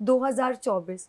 2024।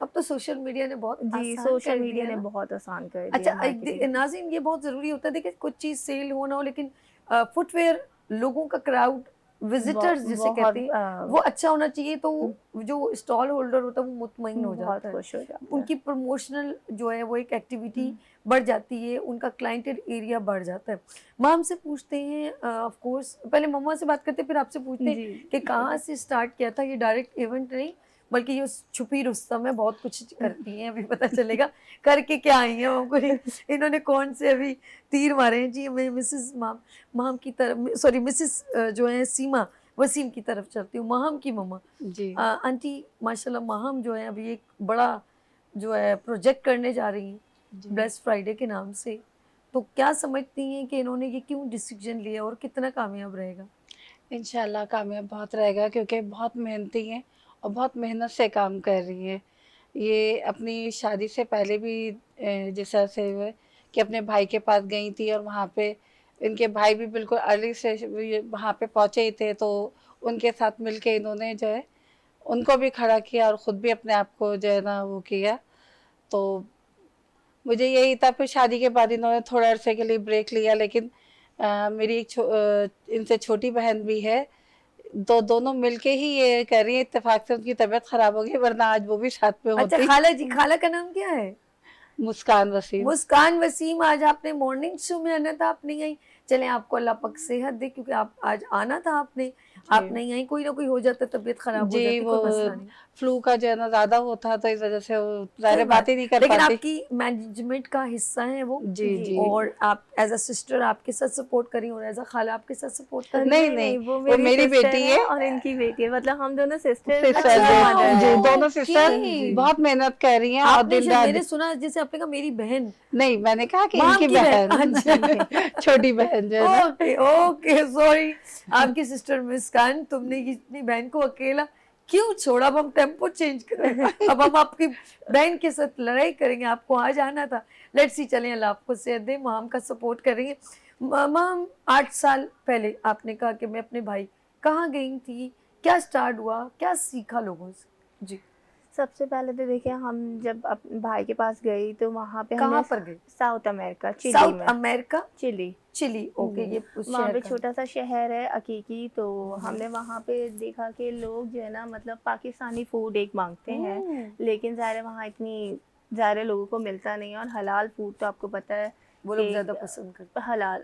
اب تو social media نے بہت جی آسان سوشل کر میڈیا دیا نے نا. بہت آسان کر اچھا دیا مارکیٹنگ. ناظرین یہ بہت ضروری ہوتا ہے دیکھیں کچھ چیز سیل ہو نہ ہو لیکن فٹ ویئر لوگوں کا کراؤڈ وزٹرز جسے کہتے ہیں وہ اچھا ہونا چاہیے تو جو اسٹال ہولڈر ہوتا ہے وہ مطمئن ہو بہت جاتا ہے, خوش ہو جاتا ان ہے. کی پروموشنل جو ہے وہ ایک ایکٹیویٹی بڑھ جاتی ہے, ان کا کلائنٹڈ ایریا بڑھ جاتا ہے. ماں ہم سے پوچھتے ہیں آف کورس پہلے مما سے بات کرتے ہیں پھر آپ سے پوچھتے ہیں جی کہ کہاں سے اسٹارٹ کیا تھا, یہ ڈائریکٹ ایونٹ نہیں بلکہ یہ چھپی رستم ہے, بہت کچھ کرتی ہیں, ابھی پتہ چلے گا کر کے کیا آئی ہیں ہم کو, انہوں نے کون سے ابھی تیر مارے ہیں. جی میں مسز ماہم کی طرف سوری مسز جو ہے سیما وسیم کی طرف چلتی ہوں, ماہم کی مما. جی آنٹی ماشاءاللہ ماہم جو ہے ابھی ایک بڑا جو ہے پروجیکٹ کرنے جا رہی ہیں بلیس فرائیڈے کے نام سے, تو کیا سمجھتی ہیں کہ انہوں نے یہ کیوں ڈیسیجن لیا اور کتنا کامیاب رہے گا؟ انشاءاللہ کامیاب بہت رہے گا کیونکہ بہت محنتی ہیں اور بہت محنت سے کام کر رہی ہیں. یہ اپنی شادی سے پہلے بھی جس طرح سے ہوئے کہ اپنے بھائی کے پاس گئی تھی اور وہاں پہ ان کے بھائی بھی بالکل ارلی سے وہاں پہ پہنچے ہی تھے, تو ان کے ساتھ مل کے انہوں نے جو ہے ان کو بھی کھڑا کیا اور خود بھی اپنے آپ کو جو ہے نا وہ کیا. تو مجھے یہی تھا, پھر شادی کے بعد انہوں نے تھوڑا عرصے کے لیے بریک لیا, لیکن میری ایک ان سے چھوٹی بہن بھی ہے, تو دونوں مل کے ہی یہ کر رہی ہیں. اتفاق سے ان کی طبیعت خراب ہو گئی ورنہ آج وہ بھی ساتھ میں اچھا ہوتی. خالہ جی, خالہ کا نام کیا ہے؟ مسکان وسیم. مسکان وسیم. آج آپ نے مارننگ شو میں آنا تھا, آپ نہیں آئی. چلیں آپ کو اللہ پاک صحت دے کیونکہ آپ آج آنا تھا, آپ نہیں آئی. کوئی نہ کوئی ہو جاتا, طبیعت خراب ہو جی جاتی, وہ کوئی مسئلہ نہیں. فلو کا جو ہے نا زیادہ ہوتا تو اس وجہ سے وہ ظاہر صحیح بات ہی نہیں کر لیکن پاتی. آپ کی مینجمنٹ کا حصہ ہیں وہ, جی جی اور آپ ایز اے سسٹر آپ کے ساتھ سپورٹ کری اور ایز اے خالہ آپ کے ساتھ سپورٹ کری. نہیں نہیں وہ وہ میری sister بیٹی ہے اور ان کی بیٹی ہے, مطلب ہم دونوں سسٹر جی دونوں سسٹر بہت محنت کر رہی ہیں اور آپ نے دن رات. میں نے سنا جیسے آپ نے کہا میری بہن, نہیں میں نے کہا کہ ان مام کی بہن اچھا چھوٹی بہن جو ہے نا. اوکے اوکے سوری, آپ کی سسٹر مسکان, تم نے اپنی بہن کو اکیلا کیوں چھوڑا؟ اب ہم ٹیمپو چینج کریں, اب ہم آپ کی بہن کے ساتھ لڑائی کریں گے, آپ کو آ جانا تھا. لیٹس سی, چلیں اللہ آپ کو صحت دے, مام کا سپورٹ کریں گے. مام 8 سال پہلے آپ نے کہا کہ میں اپنے بھائی, کہاں گئی تھی, کیا سٹارٹ ہوا, کیا سیکھا لوگوں سے؟ جی سب سے پہلے تو دیکھیں ہم جب اپنے بھائی کے پاس گئی تو وہاں پہ ہم کہاں نے پر گئی؟ ساؤتھ امریکہ, چلی ساؤتھ میں, امریکہ, چلی. چلی. اوکے, یہ اس وہاں شہر پہ کا چھوٹا سا شہر ہے عقیقی, تو ہم نے وہاں پہ دیکھا کہ لوگ جو ہے نا مطلب پاکستانی فوڈ ایک مانگتے ہیں, لیکن ظاہر وہاں اتنی ظاہر لوگوں کو ملتا نہیں, اور حلال فوڈ تو آپ کو پتہ ہے وہ لوگ زیادہ پسند کرتے حلال.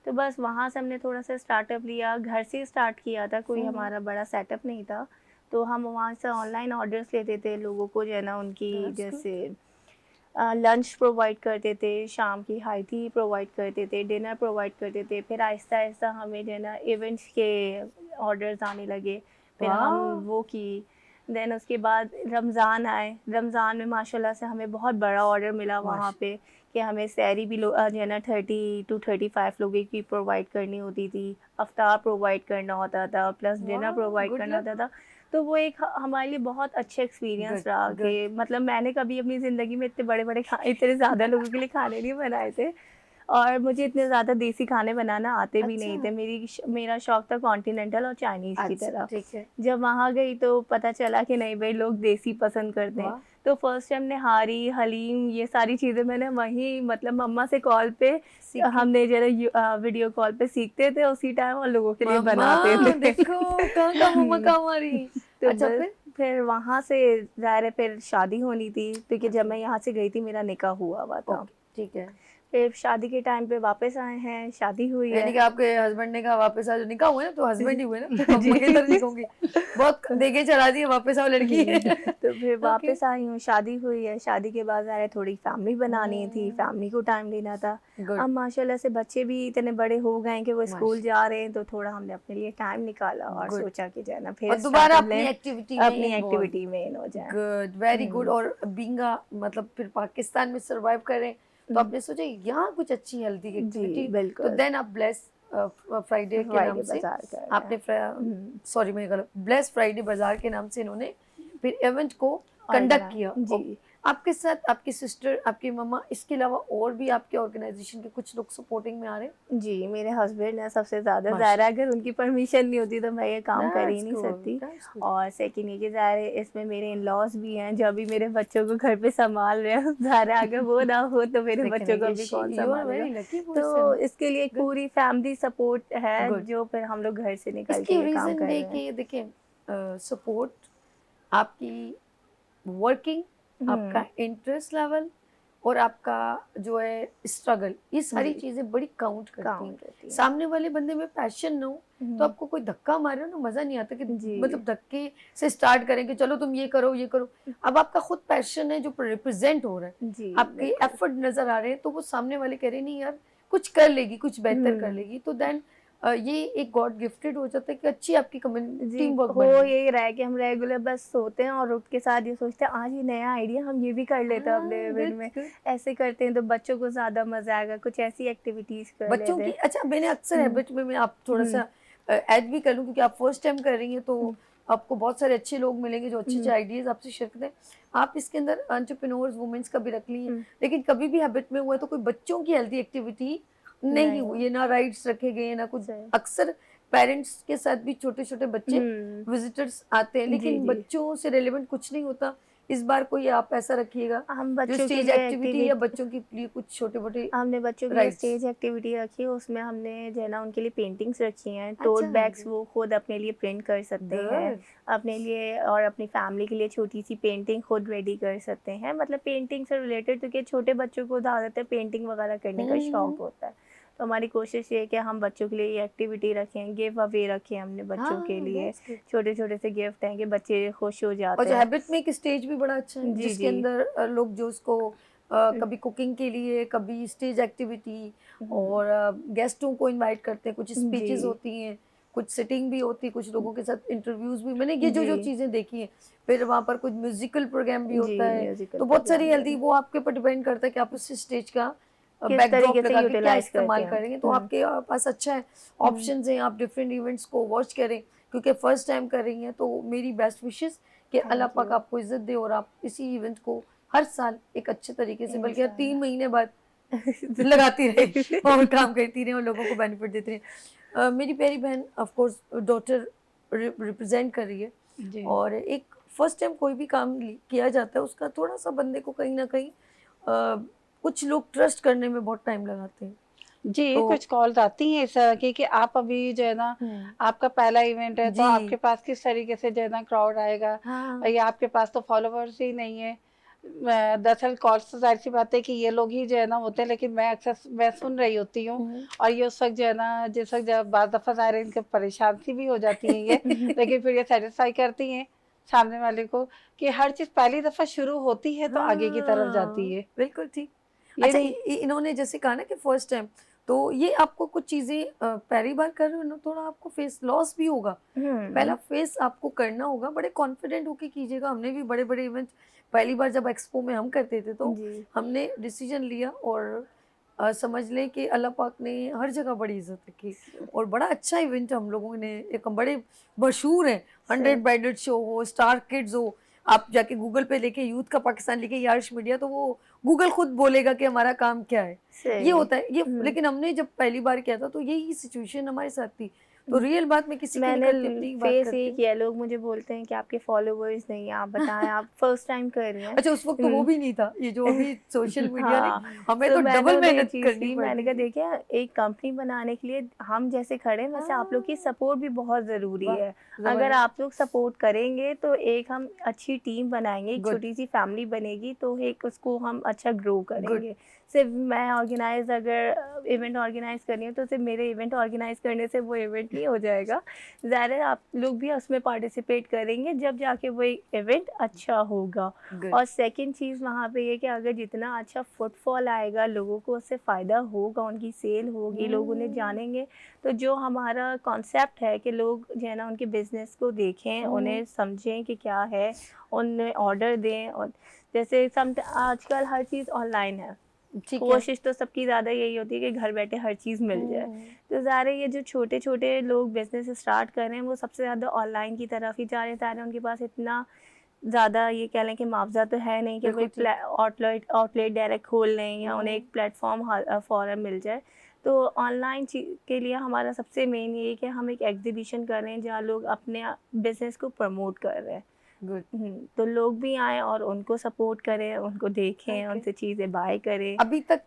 تو بس وہاں سے ہم نے تھوڑا سا اسٹارٹ اپ لیا, گھر سے اسٹارٹ کیا تھا, کوئی ہمارا بڑا سیٹ اپ نہیں تھا. تو ہم وہاں سے آن لائن آرڈرس لیتے تھے لوگوں کو جو ہے نا ان کی جیسے لنچ پرووائڈ کرتے تھے, شام کی ہائی ٹی پرووائڈ کرتے تھے, ڈنر پرووائڈ کرتے تھے. پھر آہستہ آہستہ ہمیں جو ہے نا ایونٹس کے آرڈرز آنے لگے, پھر ہم وہ کی. دین اس کے بعد رمضان آئے, رمضان میں ماشاء اللہ سے ہمیں بہت بڑا آرڈر ملا وہاں پہ کہ ہمیں سحری بھی جو ہے نا 30 to 35 لوگوں کی پرووائڈ کرنی ہوتی تھی, افطار پرووائڈ کرنا ہوتا تھا, پلس ڈنر پرووائڈ کرنا ہوتا تھا. تو وہ ایک ہمارے لیے بہت اچھا ایکسپیرینس رہا کہ مطلب میں نے کبھی اپنی زندگی میں اتنے بڑے بڑے اتنے زیادہ لوگوں کے لیے کھانے نہیں بنائے تھے, اور مجھے اتنے زیادہ دیسی کھانے بنانا آتے بھی نہیں تھے. میرا شوق تھا کانٹیننٹل اور چائنیز کی طرح. جب وہاں گئی تو پتہ چلا کہ نہیں بھائی لوگ دیسی پسند کرتے ہیں. تو فرسٹ ٹائم نہاری, حلیم, یہ ساری چیزیں میں نے وہیں مطلب مما سے کال پہ ہم نے ذرا ویڈیو کال پہ سیکھتے تھے, اسی ٹائم اور لوگوں کے لیے بناتے تھے. دیکھو کہاں کا مما کہاں ہماری. اچھا پھر وہاں سے ظاہر ہے پھر شادی ہونی تھی, کیونکہ جب میں یہاں سے گئی تھی میرا نکاح ہوا تھا. ٹھیک ہے. پھر شادی کے ٹائم پہ واپس آئے ہیں, شادی ہوئی ہے. یعنی کہ آپ کے ہسبینڈ نے کہا واپس آ جاؤ, نکاح ہوئے نا تو ہسبینڈ ہی ہوئے نا, میں کدھر نہیں کہوں گی, بہت دیکھے چلا دیے, واپس آؤ لڑکی. تو پھر واپس آئی ہوں, شادی ہوئی ہے. شادی کے بعد ظاہر تھوڑی فیملی بنانی تھی, فیملی کو ٹائم دینا تھا. اب ماشاء اللہ سے بچے بھی اتنے بڑے ہو گئے ہیں کہ وہ اسکول جا رہے ہیں, تو تھوڑا ہم نے اپنے لیے ٹائم نکالا اور سوچا کہ جو ہے نا پھر دوبارہ اپنی ایکٹیویٹی میں ہو جائے. Good, very good. اور بینگا مطلب پھر پاکستان میں سروائیو کریں تو آپ نے سوچا یہاں کچھ اچھی ہیلدی ایکٹیویٹی, تو دین آپ بلیس فرائیڈے کے نام سے آپ نے سوری میں غلط, بلیس فرائیڈے بازار کے نام سے انہوں نے پھر ایونٹ کو کنڈکٹ کیا. آپ کے ساتھ آپ کی سسٹر، آپ کی مما، اس کے علاوہ اور بھی آپ کے آرگنائزیشن کے کچھ لوگ سپورٹنگ میں آ رہے ہیں؟ جی میرے ہسبینڈ ہیں سب سے زیادہ، ماشاء ظاہر ہے اگر ان کی پرمیشن نہیں ہوتی تو میں یہ کام کر ہی That's نہیں good, سکتی. that's good. اور سیکنڈ یہ کہ ظاہر ہے اس میں میرے ان لاز بھی ہیں جو ابھی میرے بچوں کو گھر پہ سنبھال رہے ہیں. ظاہر ہے اگر وہ نہ ہو تو میرے لیکن بچوں کو ابھی کون you are سنبھالے گا. very lucky تو person. اس کے لیے ایک Good. پوری فیملی سپورٹ ہے Good. جو پھر ہم لوگ گھر سے اس نکل کے کی یہ کام ریزن کر یہ رہے ہیں. کہ دیکھیں سپورٹ، آپ کی ورکنگ، آپ کا انٹرسٹ لیول اور آپ کا جو ہے اسٹرگل، یہ ساری جی. چیزیں بڑی کاؤنٹ کرتی ہیں. کاؤنٹ کرتی ہیں. سامنے والے بندے میں پیشن نہ ہو تو آپ کو کوئی دھکا مارے نا مزہ نہیں آتا کہ جی. مطلب دھکے سے اسٹارٹ کریں کہ چلو تم یہ کرو یہ کرو. اب آپ کا خود پیشن ہے جو ریپرزینٹ ہو رہا ہے، جی آپ کے ایفرٹ نظر آ رہے ہیں، تو وہ سامنے والے کہہ رہے نہیں یار کچھ کر لے گی، کچھ بہتر کر لے گی، تو دین یہ ایک گاڈ گفٹڈ ہو جاتا ہے کہ اچھی آپ کی جی ٹیم ورک ہو بن رہی ہے. یہی رہا ہے کہ ہم ریگولر بس سوتے ہیں اور اٹھ کے ساتھ یہ سوچتے ہیں آج یہ نیا آئیڈیا ہم یہ بھی کر لیتے ہیں اپنے ایونٹ میں. ایسے کرتے ہیں تو بچوں کو زیادہ مزہ آئے گا. کچھ ایسی ایکٹیویٹیز کر بچوں لیتے کی. ہیں. اچھا میں نے اکثر ہیبٹ میں آپ تھوڑا سا ایڈ بھی کر لوں کیونکہ آپ فرسٹ ٹائم کر رہی ہیں تو آپ کو بہت سارے اچھے لوگ ملیں گے جو اچھے اچھے آئیڈیاز آپ سے شیئر کرتے ہیں. آپ اس کے اندر انٹرپرینورز وومنس کا بھی رکھ لیے، لیکن کبھی بھی ہیبٹ میں ہوا ہے تو کوئی بچوں کی ہیلتھی ایکٹیویٹی نہیں ہوئی ہے، نہ رائڈس رکھے گئے نہ کچھ. اکثر پیرنٹس کے ساتھ بھی چھوٹے چھوٹے بچے وزٹرز آتے ہیں لیکن بچوں سے ریلیونٹ کچھ نہیں ہوتا. اس بار کوئی آپ ایسا رکھیے گا ہم جو بچوں کے اسٹیج لیے ایکٹیویٹی یا بچوں کے لیے کچھ چھوٹے موٹے ہم نے بچوں کے لیے رائڈس. اسٹیج ایکٹیویٹی رکھی ہے. اس میں ہم نے جو ہے نا ان کے لیے پینٹنگس رکھی ہیں. ٹوٹ اچھا بیگس وہ خود اپنے لیے پرنٹ کر سکتے ہیں اپنے لیے اور اپنی فیملی کے لیے چھوٹی سی پینٹنگ خود ریڈی کر سکتے ہیں. مطلب پینٹنگ سے ریلیٹڈ کیونکہ چھوٹے بچوں کو زیادہ تر پینٹنگ وغیرہ کرنے کا شوق ہوتا ہے. تو ہماری کوشش یہ ہے کہ ہم بچوں کے لیے یہ ایکٹیویٹی رکھیں. گیو اوے رکھیں ہم نے بچوں کے لیے. چھوٹے چھوٹے سے گفٹ ہیں کہ بچے خوش ہو جاتے اور ہیں. جو ہیبٹ میں ایک اسٹیج بھی بڑا اچھا ہے جس کے اندر لوگ جو اس کو کبھی کوکنگ کے لیے، کبھی اسٹیج ایکٹیویٹی اور گیسٹوں کو انوائٹ کرتے ہیں. کچھ اسپیچز ہوتی ہیں، کچھ سٹنگ بھی ہوتی ہے، کچھ لوگوں کے ساتھ انٹرویوز بھی. میں نے یہ جو چیزیں دیکھی ہیں. پھر وہاں پر کچھ میوزیکل پروگرام بھی ہوتا ہے. تو بہت ساری ہیلتھی وہ آپ کے اوپر ڈیپینڈ کرتا ہے کہ آپ اس اسٹیج کا بیک ڈراپ لگا کے کیا استعمال کریں گے. تو آپ کے پاس اچھا ہے، آپشنز ہیں. آپ ڈفرینٹ ایونٹس کو واچ کریں کیونکہ فرسٹ ٹائم کر رہی ہیں. تو میری بیسٹ وشز کہ اللہ پاک آپ کو عزت دے اور آپ اسی ایونٹ کو ہر سال ایک اچھے طریقے سے بلکہ 3 مہینے بعد لگاتی رہے اور کام کرتی رہے اور لوگوں کو بینیفٹ دیتے رہے. میری پیاری بہن آف کورس ڈاٹر ریپرزینٹ کر رہی ہے اور ایک فرسٹ ٹائم کوئی بھی کام کیا جاتا ہے اس کا تھوڑا سا بندے کو کہیں نہ کہیں کچھ لوگ ٹرسٹ کرنے میں بہت ٹائم لگاتے ہیں. جی کچھ کالز آتی ہیں اس طرح کی کہ آپ ابھی جو ہے نا آپ کا پہلا ایونٹ ہے تو آپ کے پاس کس طریقے سے جو ہے نا کراؤڈ آئے گا یا آپ کے پاس تو فالوورز ہی نہیں ہے. دراصل کالس تو ظاہر سی بات ہے کہ یہ لوگ ہی جو ہے نا ہوتے ہیں لیکن میں اکثر میں سن رہی ہوتی ہوں اور یہ اس وقت جو ہے نا جس وقت جب بعض دفعہ ظاہر ان کے پریشان سی بھی ہو جاتی ہیں یہ لیکن پھر یہ سیٹسفائی کرتی ہیں سامنے والے کو کہ ہر چیز پہلی دفعہ شروع ہوتی ہے تو آگے کی طرف جاتی ہے. بالکل ٹھیک. اچھا انہوں نے جیسے کہا نا کہ فرسٹ ٹائم تو یہ آپ کو کچھ چیزیں پہلی بار کر رہے ہو نا تھوڑا آپ کو فیس لاس بھی ہوگا. پہلا فیس آپ کو کرنا ہوگا. بڑے کانفیڈنٹ ہو کے کیجیے گا. ہم نے بھی بڑے بڑے ایونٹ پہلی بار جب ایکسپو میں ہم کرتے تھے تو ہم نے ڈیسیجن لیا اور سمجھ لیں کہ اللہ پاک نے ہر جگہ بڑی عزت رکھی اور بڑا اچھا ایونٹ ہم لوگوں نے ایک بڑے مشہور ہیں 100 برائڈل شو ہو، اسٹار کڈز ہو. آپ جا کے گوگل پہ لے کے یوتھ کا پاکستان لے کے یارش میڈیا تو وہ گوگل خود بولے گا کہ ہمارا کام کیا ہے. یہ ہوتا ہے یہ. لیکن ہم نے جب پہلی بار کیا تھا تو یہی سچویشن ہمارے ساتھ تھی. تو ریئل بات میں کسی میں کے نے لیے اپنی بات فیس کرتی یہ ہوں. کیا لوگ مجھے بولتے ہیں کہ آپ کے فالوورز نہیں ہیں آپ بتائیں آپ فرسٹ ٹائم کر رہی ہیں. اچھا اس وقت تو وہ بھی نہیں تھا یہ جو ابھی سوشل میڈیا نے ہمیں تو میں ڈبل نے یہ محنت چیز کرنی کی. پڑ میں نے رہی کہا تھی. دیکھیں ایک کمپنی بنانے کے لیے ہم جیسے کھڑے ہیں ویسے آپ لوگ کی سپورٹ بھی بہت ضروری ہے. اگر آپ لوگ سپورٹ کریں گے تو ایک ہم اچھی ٹیم بنائیں گے, ایک چھوٹی سی فیملی بنے گی تو ایک اس کو ہم اچھا گرو کریں گے. صرف میں آرگنائز اگر ایونٹ آرگنائز کرنی ہے تو صرف میرے ایونٹ آرگنائز کرنے سے وہ ایونٹ نہیں ہو جائے گا. ظاہر ہے آپ لوگ بھی اس میں پارٹیسپیٹ کریں گے جب جا کے وہ ایونٹ اچھا ہوگا. اور سیکنڈ چیز وہاں پہ یہ کہ اگر جتنا اچھا فٹ فال آئے گا لوگوں کو اس سے فائدہ ہوگا, ان کی سیل ہوگی, لوگ انہیں جانیں گے. تو جو ہمارا کانسیپٹ ہے کہ لوگ جو ہے نا ان کے بزنس کو دیکھیں, انہیں سمجھیں کہ کیا ہے, انہیں آرڈر دیں. اور جیسے آج کل ہر چیز آن لائن ہے, کوشش تو سب کی زیادہ یہی ہوتی ہے کہ گھر بیٹھے ہر چیز مل جائے. تو ظاہر ہے یہ جو چھوٹے چھوٹے لوگ بزنس اسٹارٹ کر رہے ہیں وہ سب سے زیادہ آن لائن کی طرف ہی جا رہے ہیں. ان کے پاس اتنا زیادہ یہ کہہ لیں کہ معاوضہ تو ہے نہیں کہ کوئی آؤٹ لیٹ ڈائریکٹ کھول لیں یا انہیں ایک پلیٹ فارم فوراً مل جائے. تو آن لائن کے لیے ہمارا سب سے مین یہ کہ ہم ایک ایگزیبیشن کر رہے ہیں جہاں لوگ اپنے بزنس کو پروموٹ کر رہے ہیں. گڈ. تو لوگ بھی آئیں اور ان کو سپورٹ کریں, ان کو دیکھیں, ان سے چیزیں بائی کریں. ابھی تک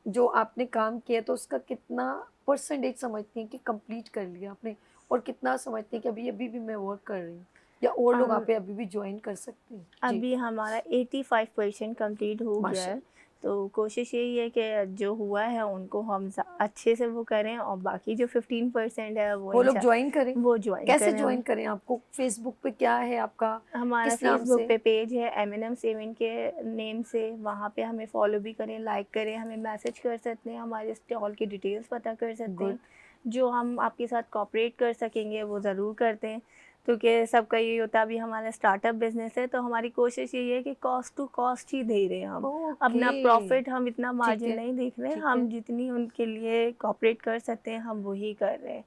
جو آپ نے کام کیا تو اس کا کتنا پرسنٹیج سمجھتی ہیں کہ کمپلیٹ کر لیا آپ نے, اور کتنا سمجھتی ہیں کہ ابھی بھی میں ورک کر رہی ہوں, یا اور لوگ آپ پہ ابھی بھی جوائن کر سکتے ہیں؟ ابھی ہمارا 85% کمپلیٹ ہو گیا ہے. تو کوشش یہی ہے کہ جو ہوا ہے ان کو ہم اچھے سے وہ کریں, اور باقی جو 15% ہے وہ لوگ جوائن کریں. وہ جوائن کیسے کریں. جوائن کریں آپ کو؟ فیس بک پہ کیا ہے آپ کا؟ ہمارا فیس بک پہ پیج ہے M&M7 کے نیم سے, وہاں پہ ہمیں فالو بھی کریں, لائک کریں, ہمیں میسج کر سکتے ہیں, ہمارے اسٹال کی ڈیٹیلس پتہ کر سکتے ہیں. جو ہم آپ کے ساتھ کوآپریٹ کر سکیں گے وہ ضرور کرتے ہیں, کیونکہ سب کا یہ ہوتا ہے ابھی ہمارا اسٹارٹ اپ بزنس ہے تو ہماری کوشش یہی ہے کہ کاسٹ ٹو کاسٹ ہی دے رہے ہیں ہم. اپنا پروفٹ ہم اتنا مارجن نہیں دیکھ رہے, ہم جتنی ان کے لیے کوآپریٹ کر سکتے ہیں ہم وہی کر رہے ہیں.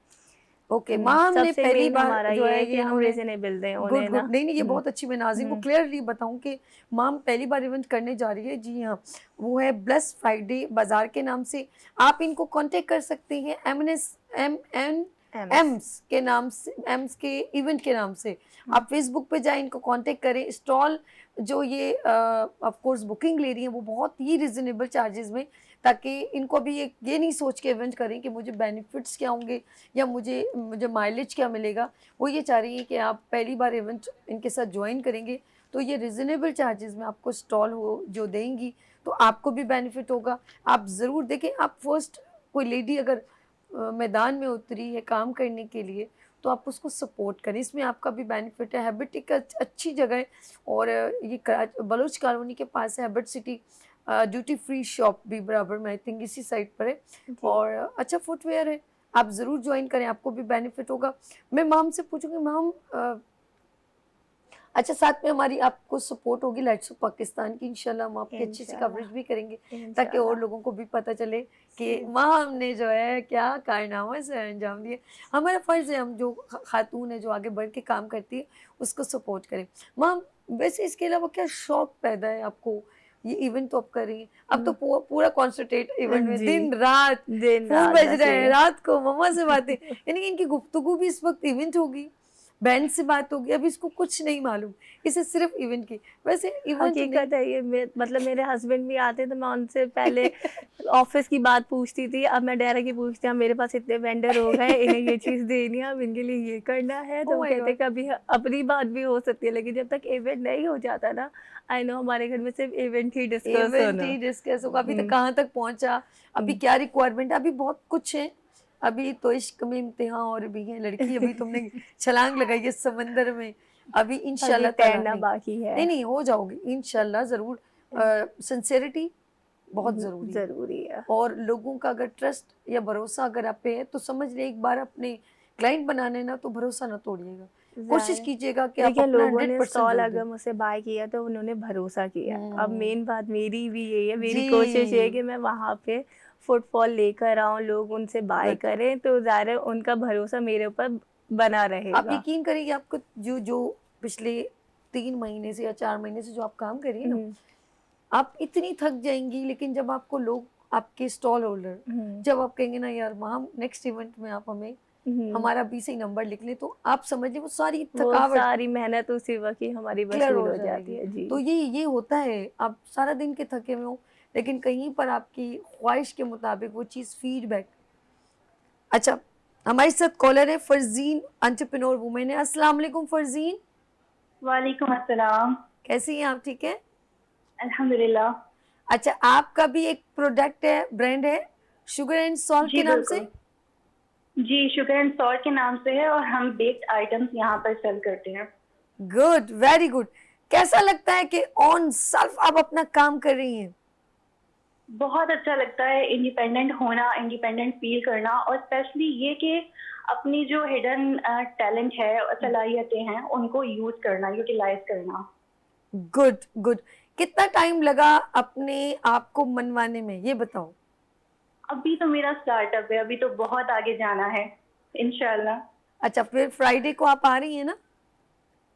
اوکے. ماں نے پہلی بار جو ہے کہ ہم ریزنیبل دیں انہیں نا. نہیں یہ بہت اچھی, میں ناظرین کو کلیئرلی بتاؤں کہ مام پہلی بار ایونٹ کرنے جا رہی ہے. جی ہاں, وہ ہے بلیس فرائیڈے بازار کے نام سے. آپ ان کو کانٹیکٹ کر سکتے ہیں ایمس کے نام سے, ایمس کے ایونٹ کے نام سے. آپ فیس بک پہ جائیں, ان کو کانٹیکٹ کریں. اسٹال جو یہ آف کورس بکنگ لے رہی ہیں وہ بہت ہی ریزنیبل چارجز میں, تاکہ ان کو بھی یہ نہیں سوچ کے ایونٹ کریں کہ مجھے بینیفٹس کیا ہوں گے یا مجھے مائلیج کیا ملے گا. وہ یہ چاہ رہی ہیں کہ آپ پہلی بار ایونٹ ان کے ساتھ جوائن کریں گے تو یہ ریزنیبل چارجز میں آپ کو اسٹال ہو جو دیں گی تو آپ کو بھی بینیفٹ ہوگا. آپ ضرور دیکھیں. آپ فرسٹ کوئی لیڈی اگر میدان میں اتری ہے کام کرنے کے لیے تو آپ اس کو سپورٹ کریں, اس میں آپ کا بھی بینیفٹ ہے. ہیبٹ ایک اچھی جگہ ہے, اور یہ بلوچ کالونی کے پاس ہے habit city, duty free shop بھی برابر میں آئی تھنک اسی سائٹ پر ہے, اور اچھا فٹ ویئر ہے. آپ ضرور جوائن کریں, آپ کو بھی بینیفٹ ہوگا. میں مام سے پوچھوں گی, مام اچھا ساتھ میں ہماری آپ کو سپورٹ ہوگی لائٹس آف پاکستان کی, انشاءاللہ ہم آپ کی اچھی سی کوریج بھی کریں گے تاکہ اور لوگوں کو بھی پتہ چلے کہ مام نے جو ہے کیا کارنامہ سے انجام دیا. ہمارا فرض ہے ہم جو خاتون ہے جو آگے بڑھ کے کام کرتی ہے اس کو سپورٹ کریں. مام ویسے اس کے علاوہ کیا شوق پیدا ہے آپ کو؟ یہ ایونٹ تو آپ کر رہی ہیں, اب تو پورا کانسنٹریٹ ایونٹ میں, دن رات فون بج رہے ہیں, رات کو مما سے باتیں, یعنی ان کی گفتگو بھی اس وقت ایونٹ ہوگی, بینڈ سے بات ہوگی, اب اس کو کچھ نہیں معلوم, اسے صرف ایونٹ کی. ویسے ایونٹ حقیقت ہے یہ, مطلب میرے ہسبینڈ بھی آتے تو میں ان سے پہلے آفس کی بات پوچھتی تھی, اب میں ڈائریکٹ ہی پوچھتی ہوں میرے پاس اتنے وینڈر ہو گئے, انہیں یہ چیز دینی ہے, اب ان کے لیے یہ کرنا ہے. تو کہتے کہ ابھی اپنی بات بھی ہو سکتی ہے, لیکن جب تک ایونٹ نہیں ہو جاتا نا, آئی نو ہمارے گھر میں صرف ایونٹ ہی ڈسکس ہوگا. ابھی تک کہاں تک پہنچا, ابھی کیا ریکوائرمنٹ, ابھی بہت کچھ ہے. ابھی تو عشق میں امتحان اور بھی ہے لڑکی, ابھی تم نے چھلانگ لگائی ہے سمندر میں, ابھی انشاءاللہ تیرنا باقی ہے. نہیں ہو جاؤ گی انشاءاللہ ضرور. سنسیئرٹی بہت ضروری ہے, اور لوگوں کا اگر ٹرسٹ یا بھروسہ اگر آپ پہ ہے تو سمجھ لیں ایک بار اپنے کلائنٹ بنانے نا تو بھروسہ نہ توڑیے گا, کوشش کیجیے گا کہ آپ اپنا 100% لوگوں نے اسٹال اگر مجھ سے بائی کیا تو انہوں نے بھروسہ کیا. اب مین بات میری بھی یہی ہے, میری کوشش یہ ہے کہ میں وہاں پہ فٹ فال لے کر آؤں, لوگ ان سے بائی کریں, تو ظاہر ہے ان کا بھروسہ میرے اوپر بنا رہے گا. آپ یقین کریں کہ آپ کو جو پچھلے 3 مہینے سے یا 4 مہینے سے جو آپ کام کر رہی ہیں نا, آپ اتنی تھک جائیں گی, لیکن جب آپ کو لوگ آپ کے اسٹال ہولڈر جب آپ کہیں گے نا یار مام نیکسٹ ایونٹ میں آپ ہمیں ہمارا 20 نمبر لکھ لیں, تو آپ سمجھیں وہ ساری تھکاوٹ, ساری محنت اسی وقت ہی ہماری وصول ہو جاتی ہے. جی تو یہ ہوتا ہے, آپ سارا دن کے تھکے ہوئے ہوں لیکن کہیں پر آپ کی خواہش کے مطابق وہ چیز فیڈ بیک. اچھا ہمارے ساتھ کالر ہے فرزین, انٹرپرینور وومن ہے. السلام علیکم فرزین. وعلیکم السلام. کیسی ہیں آپ؟ ٹھیک ہے الحمدللہ. اچھا آپ کا بھی ایک پروڈکٹ ہے, برانڈ ہے شوگر اینڈ سالٹ کے نام سے؟ جی شوگر اینڈ سالٹ کے نام سے ہے, اور ہم بیکڈ آئٹمس یہاں پر سیل کرتے ہیں. Good, very good. کیسا لگتا ہے کہ آن سیلف آپ اپنا کام کر رہی ہیں؟ بہت اچھا لگتا ہے, انڈیپینڈنٹ ہونا, انڈیپینڈنٹ فیل کرنا, اور اسپیشلی یہ کہ اپنی جو ہڈن ٹیلنٹ ہے, صلاحیتیں ہیں, ان کو یوز کرنا, یوٹیلائز کرنا. Good good. کتنا ٹائم لگا اپنے آپ کو منوانے میں, یہ بتاؤ؟ ابھی تو میرا اسٹارٹ اپ ہے, ابھی تو بہت آگے جانا ہے انشاءاللہ. اچھا پھر فرائیڈے کو آپ آ رہی ہیں نا؟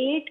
8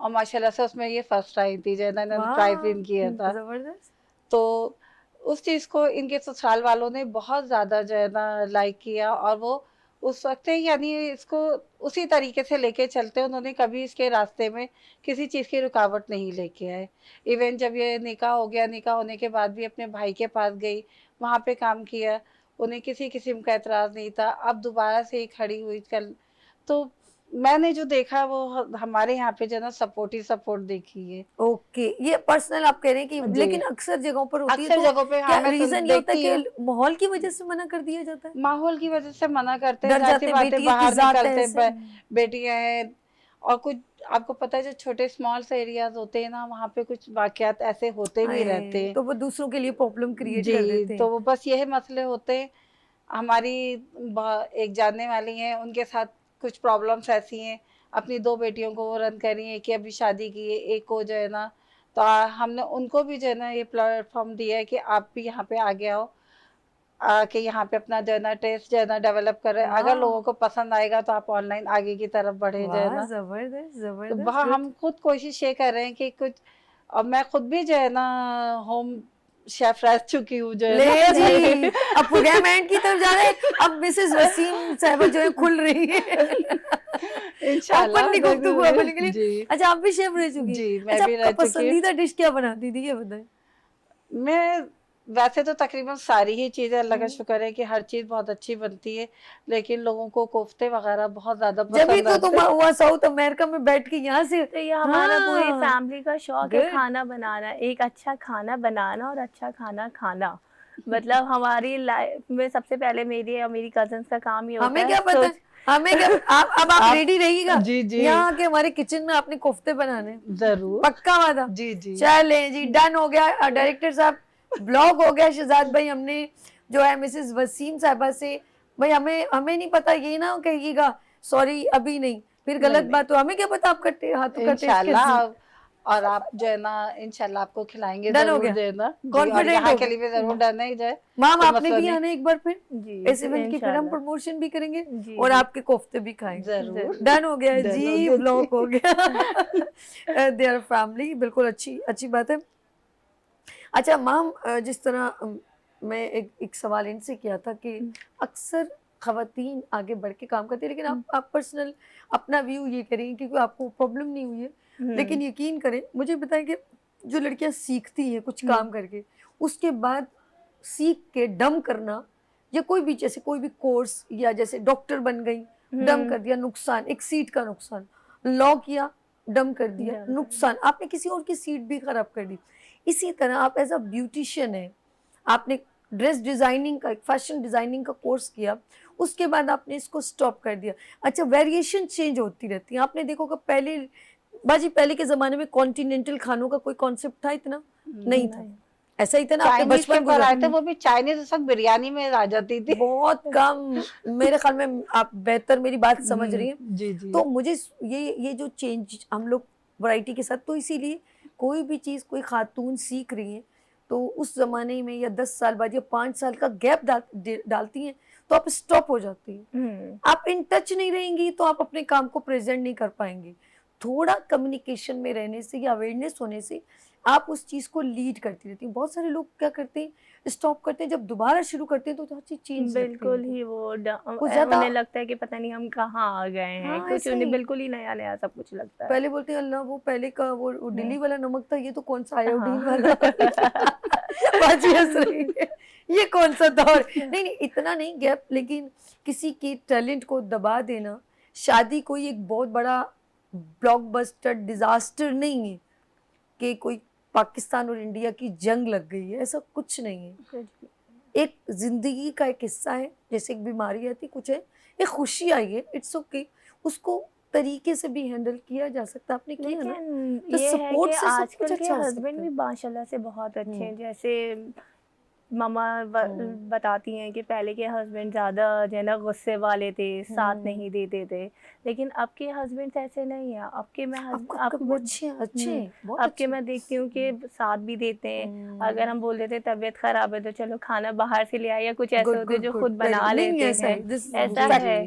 اور ماشاءاللہ سے اس میں یہ فرسٹ آئی تھی جو ہے نا، انہوں نے ٹرائی فلم کیا تھا. زبردست. تو اس چیز کو ان کے سسرال والوں نے بہت زیادہ جو ہے نا لائک کیا، اور وہ اس وقت یعنی اس کو اسی طریقے سے لے کے چلتے، انہوں نے کبھی اس کے راستے میں کسی چیز کی رکاوٹ نہیں لے کے آئے. ایون جب یہ نکاح ہو گیا، نکاح ہونے کے بعد بھی اپنے بھائی کے پاس گئی، وہاں پہ کام کیا، انہیں کسی قسم کا اعتراض نہیں تھا. اب دوبارہ سے ہی کھڑی ہوئی کل، تو میں نے جو دیکھا وہ ہمارے یہاں پہ جو ہے نا سپورٹ ہی سپورٹ دیکھی ہے. اوکے، یہ پرسنل آپ کہہ رہے ہیں کہ جی. لیکن اکثر جگہوں پر ہوتی ہے اکثر تو جگہوں پہ کیا میں ریزن یہ ہوتا ہے دیکھتی کہ ہوں ماحول کی وجہ سے منع کر دیا جاتا ہے؟ ماحول کی وجہ سے منع کرتے ہیں، ڈر ظاہر جاتے سی ہیں، بات ہے بیٹی کی باہر ذات ہے نکلتے ایسے. بیٹیاں ہیں، اور کچھ آپ کو پتہ ہے جو چھوٹے اسمال سے ایریاز ہوتے ہیں نا، وہاں پہ کچھ واقعات ایسے ہوتے بھی رہتے ہیں. تو وہ دوسروں کے لیے پرابلم کریٹ کر جی، دیتے ہیں. تو وہ بس یہ مسئلے ہوتے ہیں. ہماری ایک جاننے والی ہیں، ان کے ساتھ کچھ پرابلمس ایسی ہیں، اپنی 2 بیٹیوں کو وہ رن کر رہی ہیں کہ ابھی شادی کی ہے، ایک کو جو ہے نا، تو ہم نے ان کو بھی جو ہے نا یہ پلیٹ فارم دیا ہے کہ آپ بھی یہاں پہ آگے آؤ، کہ یہاں پہ اپنا جو ہے نا ٹیسٹ جو ہے نا ڈیولپ کرے. اگر لوگوں کو پسند آئے گا تو آپ آن لائن آگے کی طرف بڑھے جو ہے نا. زبردست تو زبردست. ہم خود کوشش یہ کر رہے ہیں کہ کچھ، اور میں خود بھی جو ہے نا ہوم شیف رہ چکی ہوں جو ہے لے نا. جی، اب پروگرام اینڈ کی طرف جا رہے ہیں. اب مسز وسیم صاحبہ جو ہے کھل رہی ہے انشاءاللہ. اوپنلی گفتگو عمل کے لیے. جی اچھا، آپ بھی شیف رہ چکی ہیں. جی، میں اچھا، بھی آپ رہ کا چکی ہوں. پسندیدہ ڈش کیا بناتی تھی، یہ بتائیں. میں ویسے تو تقریباً ساری ہی چیزیں اللہ کا شکر ہے کہ ہر چیز بہت اچھی بنتی ہے، لیکن لوگوں کو کوفتے وغیرہ بہت زیادہ جبھی پسند تو آتے تم ہیں. ہوا ساؤتھ امریکہ میں بیٹھ کے یہاں سے. تو یہ ہمارا پوری ہاں، فیملی کا شوق ہے good. کھانا بنانا، ایک اچھا کھانا بنانا اور اچھا کھانا کھانا. مطلب ہماری لائف میں سب سے پہلے میری اور میری کزنس کا کام یہ ہوتا ہمیں ہے. کیا پتا، ہمیں کیا. اب آپ ریڈی رہیے گا جی جی یہاں کے ہمارے کچن میں آپ نے کوفتے بنانے. ضرور. پکا وعدہ. جی جی چلیں جی، ڈن ہو گیا. ڈائریکٹر صاحب بلاگ ہو گیا. شہزاد بھائی، ہم نے جو ہے مسز وسیم صاحبہ سے، بھائی ہمیں نہیں پتا، یہ نہ کہیے گا سوری ابھی نہیں، پھر غلط بات ہو. ہمیں کیا پتا آپ کا ہاتھوں کا ٹیسٹ انشاءاللہ. اور آپ جو ہے نا انشاءاللہ آپ کو کھلائیں گے ڈن ہو ضرور گیا، جو ہے نا. جی، اور کانفیڈنٹ یہاں ہو کے لیے بھی ضرور ڈن ہے جو ہے. مام. کوئی آپ نے مسئلہ بھی نہیں. آنا ایک بار پھر جی اس ایونٹ کی، پھر ہم انشاءاللہ. پروموشن بھی کریں گے جی اور جی آپ کے کوفتے بھی کھائیں گے. ضرور. ڈن ہو گیا ڈن ہو جی، گیا بلاک ہو گیا. دیئر فیملی، بالکل اچھی بات ہے. اچھا مام، جس طرح میں ایک سوال ان سے کیا تھا کہ اکثر خواتین آگے بڑھ کے کام کرتی ہیں، لیکن آپ پرسنل اپنا ویو یہ کریں کیونکہ آپ کو پرابلم نہیں ہوئی ہے، لیکن یقین کریں، مجھے بتائیں کہ جو لڑکیاں سیکھتی ہیں کچھ کام کر کے، اس کے بعد سیکھ کے ڈم کرنا، یا کوئی بھی جیسے کوئی بھی کورس، یا جیسے ڈاکٹر بن گئی، ڈم کر دیا، نقصان ایک سیٹ کا نقصان، لا کیا، ڈم کر دیا، نقصان، آپ نے کسی اور کی سیٹ بھی خراب کر دی. اسی طرح آپ ایز اے بیوٹیشین ہیں، آپ نے ڈریس ڈیزائننگ کا، فیشن ڈیزائننگ کا کورس کیا، اس کے بعد آپ نے اس کو سٹاپ کر دیا. اچھا، ویریشن چینج ہوتی رہتی ہیں. آپ نے دیکھو کہ پہلے کے زمانے میں کانٹیننٹل کھانوں کا کوئی کانسیپٹ تھا اتنا نہیں تھا، ایسا ہی تھا نا. آپ نے چائنیز کے بچپن اوپر آئے تھے، گزارا وہ بھی چائنیز اس وقت بریانی میں آ جاتی تھی. بہت کم. میرے خیال میں آپ بہتر میری بات سمجھ رہی ہیں. جی جی. تو مجھے یہ جو چینج ہم لوگ ورائٹی کے ساتھ، تو اسی لیے کوئی بھی چیز کوئی خاتون سیکھ رہی ہیں تو اس زمانے میں یا 10 سال بعد یا 5 سال کا گیپ ڈالتی ہیں تو آپ اسٹاپ ہو جاتی ہیں. آپ ان ٹچ نہیں رہیں گی تو آپ اپنے کام کو پریزنٹ نہیں کر پائیں گی. تھوڑا کمیونیکیشن میں رہنے سے یا اویئرنیس ہونے سے آپ اس چیز کو لیڈ کرتی رہتی ہیں. بہت سارے لوگ کیا کرتے ہیں، اسٹاپ کرتے ہیں، جب دوبارہ شروع کرتے ہیں تو ہر چیز چینج بالکل ہی وہ زیادہ انہیں لگتا ہے کہ پتہ نہیں ہم کہاں آ گئے ہیں. ہاں، کچھ ایسا انہیں ہی. بالکل ہی نیا نیا سب کچھ لگتا ہے. پہلے بولتے ہیں اللہ وہ پہلے کا وہ ڈلی والا نمک تھا، یہ تو کون سا آیوڈین والا. باجی ہنس رہی ہے، یہ کون سا دور. نہیں اتنا نہیں گیپ، لیکن کسی کی ٹیلنٹ کو دبا دینا. شادی کوئی ایک بہت بڑا بلاک بسٹر ڈیزاسٹر نہیں ہے کہ کوئی پاکستان اور انڈیا کی جنگ لگ گئی ہے، ایسا کچھ نہیں ہے. ایک زندگی کا ایک حصہ ہے، جیسے ایک بیماری آتی کچھ ہے، ایک خوشی آئی ہے، اٹس اوکے. اس کو طریقے سے بھی ہینڈل کیا جا سکتا. آپ نے کیا نا، لیکن تو یہ ہے سپورٹ کہ سے سب آج کچھ کل کے اچھا ہو ہسبینڈ سکتا بھی ہے. ماشاء اللہ سے بہت اچھے ہیں. جیسے ماما بتاتی ہیں کہ پہلے کے ہسبینڈ زیادہ جو ہے نا غصے والے تھے، ساتھ نہیں دیتے تھے، لیکن اب کے ہسبینڈ ایسے نہیں ہیں. اب کے میں دیکھتی ہوں کہ ساتھ بھی دیتے ہیں. اگر ہم بول دیتے طبیعت خراب ہے تو چلو کھانا باہر سے لے آئے، یا کچھ ایسے ہوتے جو خود بنا لیتے ہیں. ایسا ہے.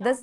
10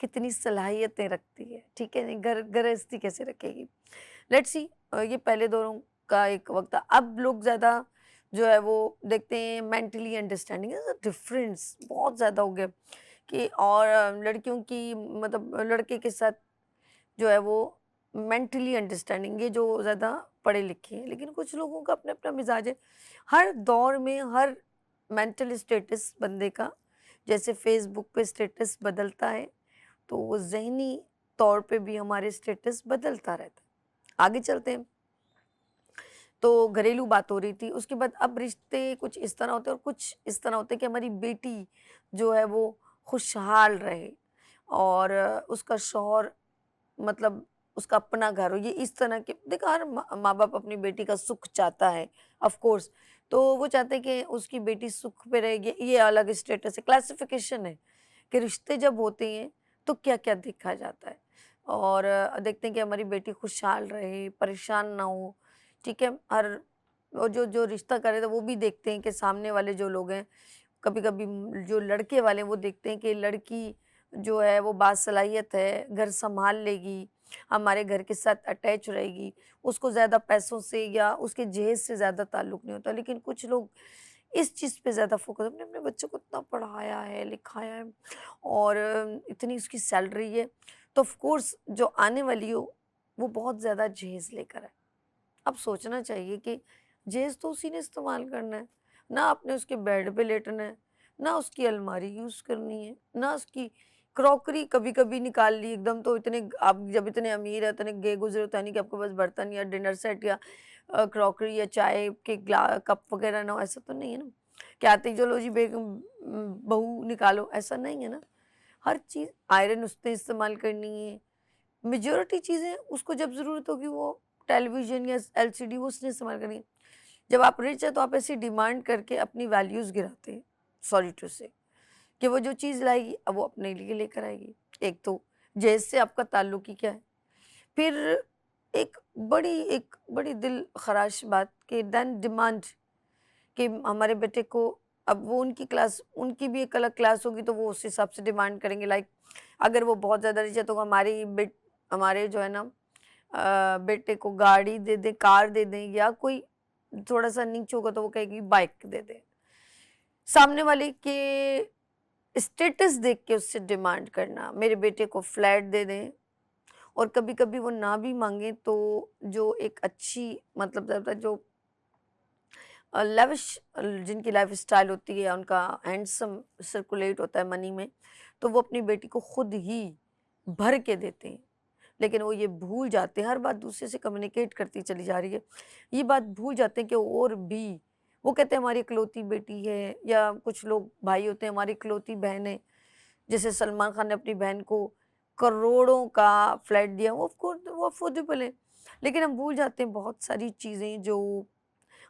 کتنی صلاحیتیں رکھتی ہے, ٹھیک ہے, نہیں گھر گرہستی کیسے رکھے گی. لیٹس سی, یہ پہلے دوروں کا ایک وقت تھا. اب لوگ زیادہ جو ہے وہ دیکھتے ہیں مینٹلی انڈرسٹینڈنگ ڈفرینس بہت زیادہ ہو گیا کہ, اور لڑکیوں کی مطلب لڑکے کے ساتھ جو ہے وہ مینٹلی انڈرسٹینڈنگ, یہ جو زیادہ پڑھے لکھے ہیں. لیکن کچھ لوگوں کا اپنا اپنا مزاج ہے. ہر دور میں ہر مینٹل اسٹیٹس بندے کا, جیسے فیس بک پہ اسٹیٹس بدلتا ہے تو وہ ذہنی طور پہ بھی ہمارے اسٹیٹس بدلتا رہتا ہے. آگے چلتے ہیں. تو گھریلو بات ہو رہی تھی, اس کے بعد اب رشتے کچھ اس طرح ہوتے ہیں اور کچھ اس طرح ہوتے ہیں کہ ہماری بیٹی جو ہے وہ خوشحال رہے اور اس کا شوہر مطلب اس کا اپنا گھر ہو. یہ اس طرح کے دیکھا, ہر ماں باپ اپنی بیٹی کا سکھ چاہتا ہے آف کورس, تو وہ چاہتے ہیں کہ اس کی بیٹی سکھ پہ رہے گی. یہ الگ اسٹیٹس ہے, کلاسیفیکیشن ہے کہ رشتے جب ہوتے ہیں تو کیا کیا دیکھا جاتا ہے, اور دیکھتے ہیں کہ ہماری بیٹی خوشحال رہے, پریشان نہ ہو, ٹھیک ہے. ہر جو رشتہ کرے تو وہ بھی دیکھتے ہیں کہ سامنے والے جو لوگ ہیں, کبھی کبھی جو لڑکے والے ہیں وہ دیکھتے ہیں کہ لڑکی جو ہے وہ باصلاحیت ہے, گھر سنبھال لے گی, ہمارے گھر کے ساتھ اٹیچ رہے گی, اس کو زیادہ پیسوں سے یا اس کے جہیز سے زیادہ تعلق نہیں ہوتا. لیکن کچھ لوگ اس چیز پہ زیادہ فوکس, اپنے اپنے بچوں کو اتنا پڑھایا ہے لکھایا ہے اور اتنی اس کی سیلری ہے, تو آف کورس جو آنے والی ہو وہ بہت زیادہ جہیز لے کر آئے. اب سوچنا چاہیے کہ جہیز تو اسی نے استعمال کرنا ہے, نہ آپ نے اس کے بیڈ پہ لیٹنا ہے, نہ اس کی الماری یوز کرنی ہے, نہ اس کی کراکری کبھی کبھی نکال لی ایک دم. تو اتنے آپ جب اتنے امیر ہیں اتنے گئے گزرے ہوتا نہیں کہ آپ کے پاس برتن یا ڈنر سیٹ یا کراکری یا چائے کے کپ وغیرہ نہ ہو, ایسا تو نہیں ہے نا کہ آتے ہی چلو جی بہو نکالو, ایسا نہیں ہے نا. ہر چیز آئرن اس نے استعمال کرنی ہے, میجورٹی چیزیں اس کو جب ضرورت ہوگی وہ ٹیلی ویژن یا ایل سی ڈی وہ اس نے استعمال کرنی ہے. جب آپ ریچ ہے تو آپ ایسی ڈیمانڈ کر کے اپنی ویلیوز گراتے ہیں, سوری ٹو سے, کہ وہ جو چیز لائے گی اب وہ اپنے لیے لے کر آئے گی. ایک تو جہیز سے آپ کا تعلق ہی کیا ہے. پھر ایک بڑی دل خراش بات کہ دین ڈیمانڈ کہ ہمارے بیٹے کو, اب وہ ان کی کلاس, ان کی بھی ایک الگ کلاس ہوگی تو وہ اس حساب سے ڈیمانڈ کریں گے. لائک اگر وہ بہت زیادہ ریچ ہے تو ہمارے جو ہے نا بیٹے کو گاڑی دے دیں, کار دے دیں, یا کوئی تھوڑا سا نیچے ہوگا تو وہ کہے گی بائک دے دیں. سامنے والے کے اسٹیٹس دیکھ کے اس سے ڈیمانڈ کرنا, میرے بیٹے کو فلیٹ دے دیں. اور کبھی کبھی وہ نہ بھی مانگیں تو جو ایک اچھی مطلب جو لیوش جن کی لائف اسٹائل ہوتی ہے, ان کا ہینڈسم سرکولیٹ ہوتا ہے منی میں, تو وہ اپنی بیٹی کو خود ہی بھر کے دیتے ہیں. لیکن وہ یہ بھول جاتے ہیں, ہر بات دوسرے سے کمیونیکیٹ کرتی چلی جا رہی ہے, یہ بات بھول جاتے ہیں کہ اور بھی وہ کہتے ہیں ہماری اکلوتی بیٹی ہے, یا کچھ لوگ بھائی ہوتے ہیں ہماری اکلوتی بہن ہے. جیسے سلمان خان نے اپنی بہن کو کروڑوں کا فلیٹ دیا, وہ افورڈیبل ہے. لیکن ہم بھول جاتے ہیں بہت ساری چیزیں جو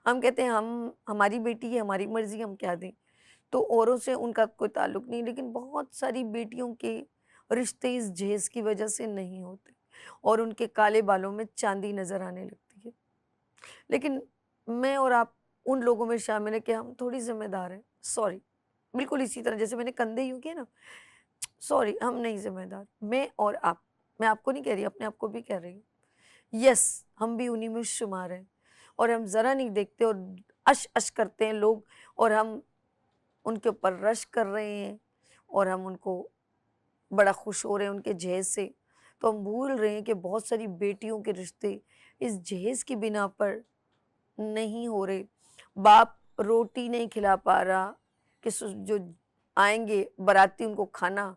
ہم کہتے ہیں ہماری بیٹی ہے, ہماری مرضی, ہم کیا دیں. تو اوروں سے ان کا کوئی تعلق نہیں, لیکن بہت ساری بیٹیوں کے رشتے اس جہیز کی وجہ سے نہیں ہوتے اور ان کے کالے بالوں میں چاندی نظر آنے لگتی ہے. لیکن میں اور آپ ان لوگوں میں شامل ہے کہ ہم تھوڑی ذمہ دار ہیں. سوری, بالکل اسی طرح جیسے میں نے کندھے یوں کیے نا, سوری, ہم نہیں ذمہ دار. میں اور آپ, میں آپ کو نہیں کہہ رہی, اپنے آپ کو بھی کہہ رہی ہوں. یس, ہم بھی انہی میں شمار ہیں, اور ہم ذرا نہیں دیکھتے اور اش کرتے ہیں لوگ, اور ہم ان کے اوپر رش کر رہے ہیں اور ہم ان کو بڑا خوش ہو رہے ہیں ان کے جہیز سے. تو ہم بھول رہے ہیں کہ بہت ساری بیٹیوں کے رشتے اس جہیز کی بنا پر نہیں ہو رہے. باپ روٹی نہیں کھلا پا رہا کہ جو آئیں گے باراتی ان کو کھانا,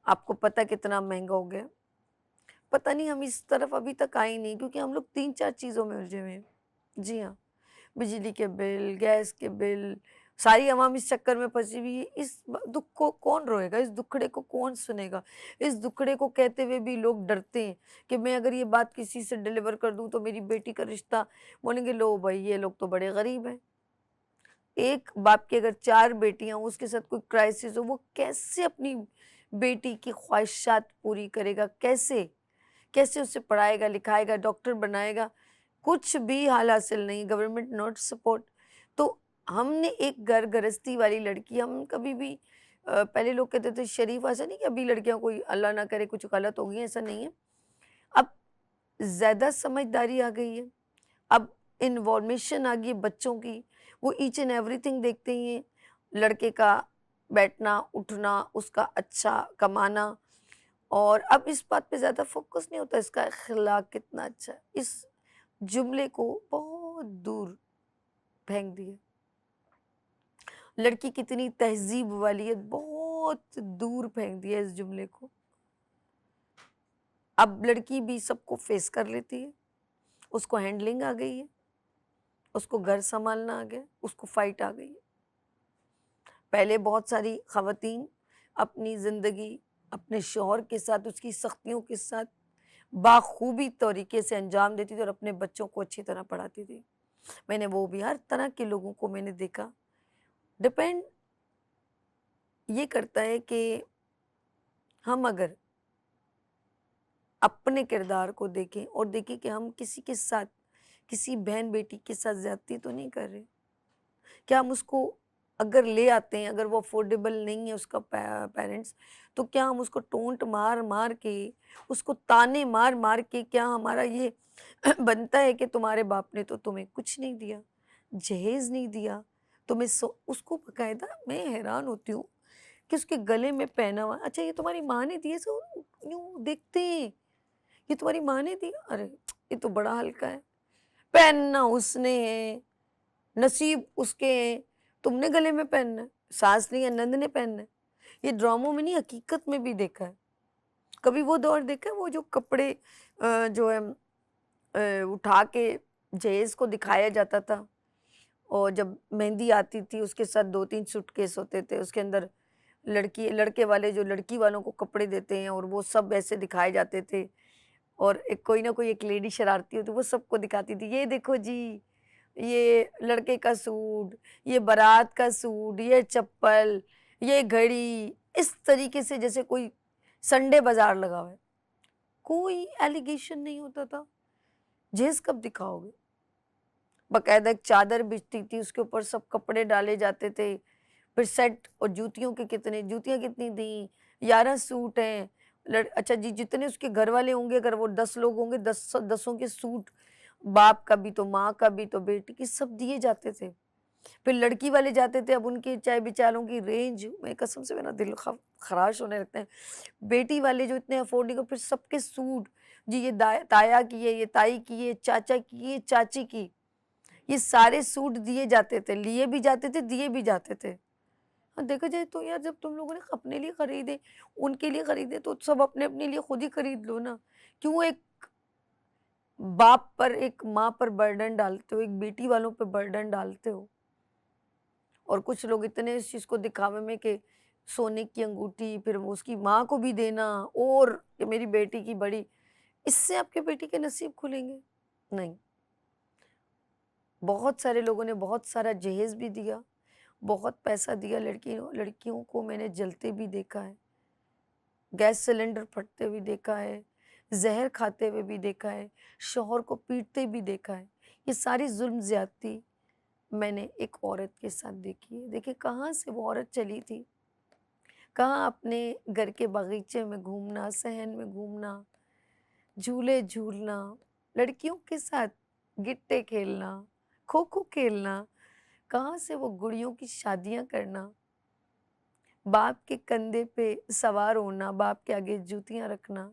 آپ کو پتہ کتنا مہنگا ہو گیا. پتہ نہیں ہم اس طرف ابھی تک آئے نہیں, کیونکہ ہم لوگ 3-4 چیزوں میں الجھے ہوئے ہیں. جی ہاں, بجلی کے بل, گیس کے بل, ساری عوام اس چکر میں پھنسی ہوئی ہے. اس دکھ کو کون روئے گا, اس دکھڑے کو کون سنے گا. اس دکھڑے کو کہتے ہوئے بھی لوگ ڈرتے ہیں کہ میں اگر یہ بات کسی سے ڈیلیور کر دوں تو میری بیٹی کا رشتہ, بولیں گے لو بھائی یہ لوگ تو بڑے غریب ہیں. ایک باپ کی اگر 4 بیٹیاں ہوں, اس کے ساتھ کوئی کرائسس ہو, وہ کیسے اپنی بیٹی کی خواہشات پوری کرے گا, کیسے اسے پڑھائے گا, لکھائے گا, ڈاکٹر بنائے گا. کچھ بھی حال حاصل نہیں, گورنمنٹ ناٹ سپورٹ. تو ہم نے ایک گھر گرہستی والی لڑکی, ہم کبھی بھی پہلے لوگ کہتے تھے شریف، ایسا نہیں کہ ابھی لڑکیاں کوئی اللہ نہ کرے کچھ غلط ہو گئی، ایسا نہیں ہے. اب زیادہ سمجھداری آ گئی ہے، اب انفارمیشن آ گئی ہے بچوں کی، وہ ایچ اینڈ ایوری تھنگ دیکھتے ہیں. لڑکے کا بیٹھنا اٹھنا، اس کا اچھا کمانا، اور اب اس بات پہ زیادہ فوکس نہیں ہوتا اس کا اخلاق کتنا اچھا ہے. اس جملے کو بہت دور پھینک دیا. لڑکی کتنی تہذیب والی ہے، بہت دور پھینک دیا اس جملے کو. اب لڑکی بھی سب کو فیس کر لیتی ہے، اس کو ہینڈلنگ آ گئی ہے، اس کو گھر سنبھالنا آ گیا، اس کو فائٹ آ گئی ہے. پہلے بہت ساری خواتین اپنی زندگی اپنے شوہر کے ساتھ اس کی سختیوں کے ساتھ باخوبی طریقے سے انجام دیتی تھی اور اپنے بچوں کو اچھی طرح پڑھاتی تھی. میں نے وہ بھی ہر طرح کے لوگوں کو میں نے دیکھا. ڈپینڈ یہ کرتا ہے کہ ہم اگر اپنے کردار کو دیکھیں اور دیکھیں کہ ہم کسی کے ساتھ، کسی بہن بیٹی کے ساتھ زیادتی تو نہیں کر رہے. کیا ہم اس کو اگر لے آتے ہیں، اگر وہ افورڈیبل نہیں ہے اس کا پیرنٹس، تو کیا ہم اس کو ٹونٹ مار مار کے، اس کو تانے مار مار کے، کیا ہمارا یہ بنتا ہے کہ تمہارے باپ نے تو تمہیں کچھ نہیں دیا، جہیز نہیں دیا تمہیں؟ اس کو باقاعدہ میں حیران ہوتی ہوں کہ اس کے گلے میں پہنا ہوا، اچھا یہ تمہاری ماں نے دیے، سو یوں دیکھتے ہیں یہ تمہاری ماں نے دیا، ارے یہ تو بڑا ہلکا ہے، پہننا اس نے ہے، نصیب اس کے ہیں، تم نے گلے میں پہننا ہے، ساس نے یا نند نے پہننا ہے. یہ ڈراموں میں نہیں، حقیقت میں بھی دیکھا ہے. کبھی وہ دور دیکھا ہے وہ جو کپڑے جو ہے اٹھا کے جہیز کو دکھایا جاتا تھا، اور جب مہندی آتی تھی اس کے ساتھ 2-3 سوٹ کیس ہوتے تھے، اس کے اندر لڑکے والے جو لڑکی والوں کو کپڑے دیتے ہیں اور وہ سب ایسے دکھائے جاتے تھے، اور ایک کوئی نہ کوئی ایک لیڈی شرارتی ہوتی وہ سب کو دکھاتی تھی، یہ دیکھو جی یہ لڑکے کا سوٹ، یہ بارات کا سوٹ، یہ چپل، یہ گھڑی، اس طریقے سے جیسے کوئی سنڈے بازار لگا ہوا ہے. کوئی ایلیگیشن نہیں ہوتا تھا. جہیز کب دکھاؤ گے؟ باقاعدہ ایک چادر بچتی تھی، اس کے اوپر سب کپڑے ڈالے جاتے تھے، پھر سیٹ، اور جوتیوں کے جوتیاں کتنی تھیں، 11 سوٹ ہیں. اچھا جی جتنے اس کے گھر والے ہوں گے، اگر وہ 10 لوگ ہوں گے، 10 کے سوٹ، باپ کا بھی تو ماں کا بھی تو بیٹی کی، سب دیے جاتے تھے. پھر لڑکی والے جاتے تھے، اب ان کے چاہے بیچاروں کی رینج، میں قسم سے میرا دل خراش ہونے لگتا ہے. بیٹی والے جو اتنے افورڈ نہیں کر، پھر سب کے سوٹ، جی یہ تایا کی ہے، یہ تائی کی ہے، چاچا کی، یہ چاچی کی، یہ سارے سوٹ دیے جاتے تھے، لیے بھی جاتے تھے، دیے بھی جاتے تھے. دیکھا جائے تو یار جب تم لوگوں نے اپنے لیے خریدے، ان کے لیے خریدے، تو سب اپنے اپنے لیے خود ہی خرید لو نا. کیوں ایک باپ پر، ایک ماں پر برڈن ڈالتے ہو، ایک بیٹی والوں پہ برڈن ڈالتے ہو؟ اور کچھ لوگ اتنے اس چیز کو دکھاوے میں کہ سونے کی انگوٹھی، پھر وہ اس کی ماں کو بھی دینا، اور کہ میری بیٹی کی بڑی، اس سے آپ کے بیٹی کے نصیب کھلیں گے؟ نہیں. بہت سارے لوگوں نے بہت سارا جہیز بھی دیا، بہت پیسہ دیا. لڑکیوں کو میں نے جلتے بھی دیکھا ہے، گیس سلنڈر پھٹتے بھی دیکھا ہے، زہر کھاتے ہوئے بھی دیکھا ہے، شوہر کو پیٹتے بھی دیکھا ہے. یہ ساری ظلم زیادتی میں نے ایک عورت کے ساتھ دیکھی ہے. دیکھیں کہاں سے وہ عورت چلی تھی، کہاں اپنے گھر کے باغیچے میں گھومنا، صحن میں گھومنا، جھولے جھولنا، لڑکیوں کے ساتھ گٹے کھیلنا، کھوکھو کھیلنا، کہاں سے وہ گڑیوں کی شادیاں کرنا، باپ کے کندھے پہ سوار ہونا، باپ کے آگے جوتیاں رکھنا،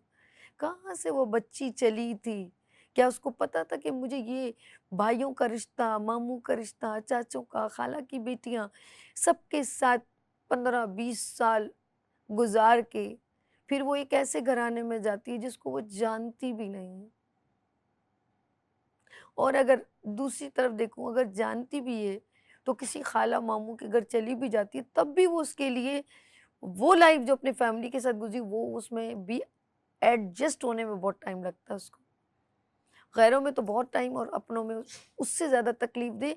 کہاں سے وہ بچی چلی تھی؟ کیا اس کو پتا تھا کہ مجھے یہ بھائیوں کا رشتہ، ماموں کا رشتہ، چاچوں کا، خالہ کی بیٹیاں، سب کے ساتھ 15-20 سال گزار کے پھر وہ ایک ایسے گھرانے میں جاتی ہے جس کو وہ جانتی بھی نہیں ہے. اور اگر دوسری طرف دیکھوں، اگر جانتی بھی ہے تو کسی خالہ ماموں کے گھر چلی بھی جاتی ہے، تب بھی وہ اس کے لیے وہ لائف جو اپنے فیملی کے ساتھ گزری، وہ اس میں بھی ایڈجسٹ ہونے میں بہت ٹائم لگتا ہے اس کو. غیروں میں تو بہت ٹائم، اور اپنوں میں اس سے زیادہ تکلیف دے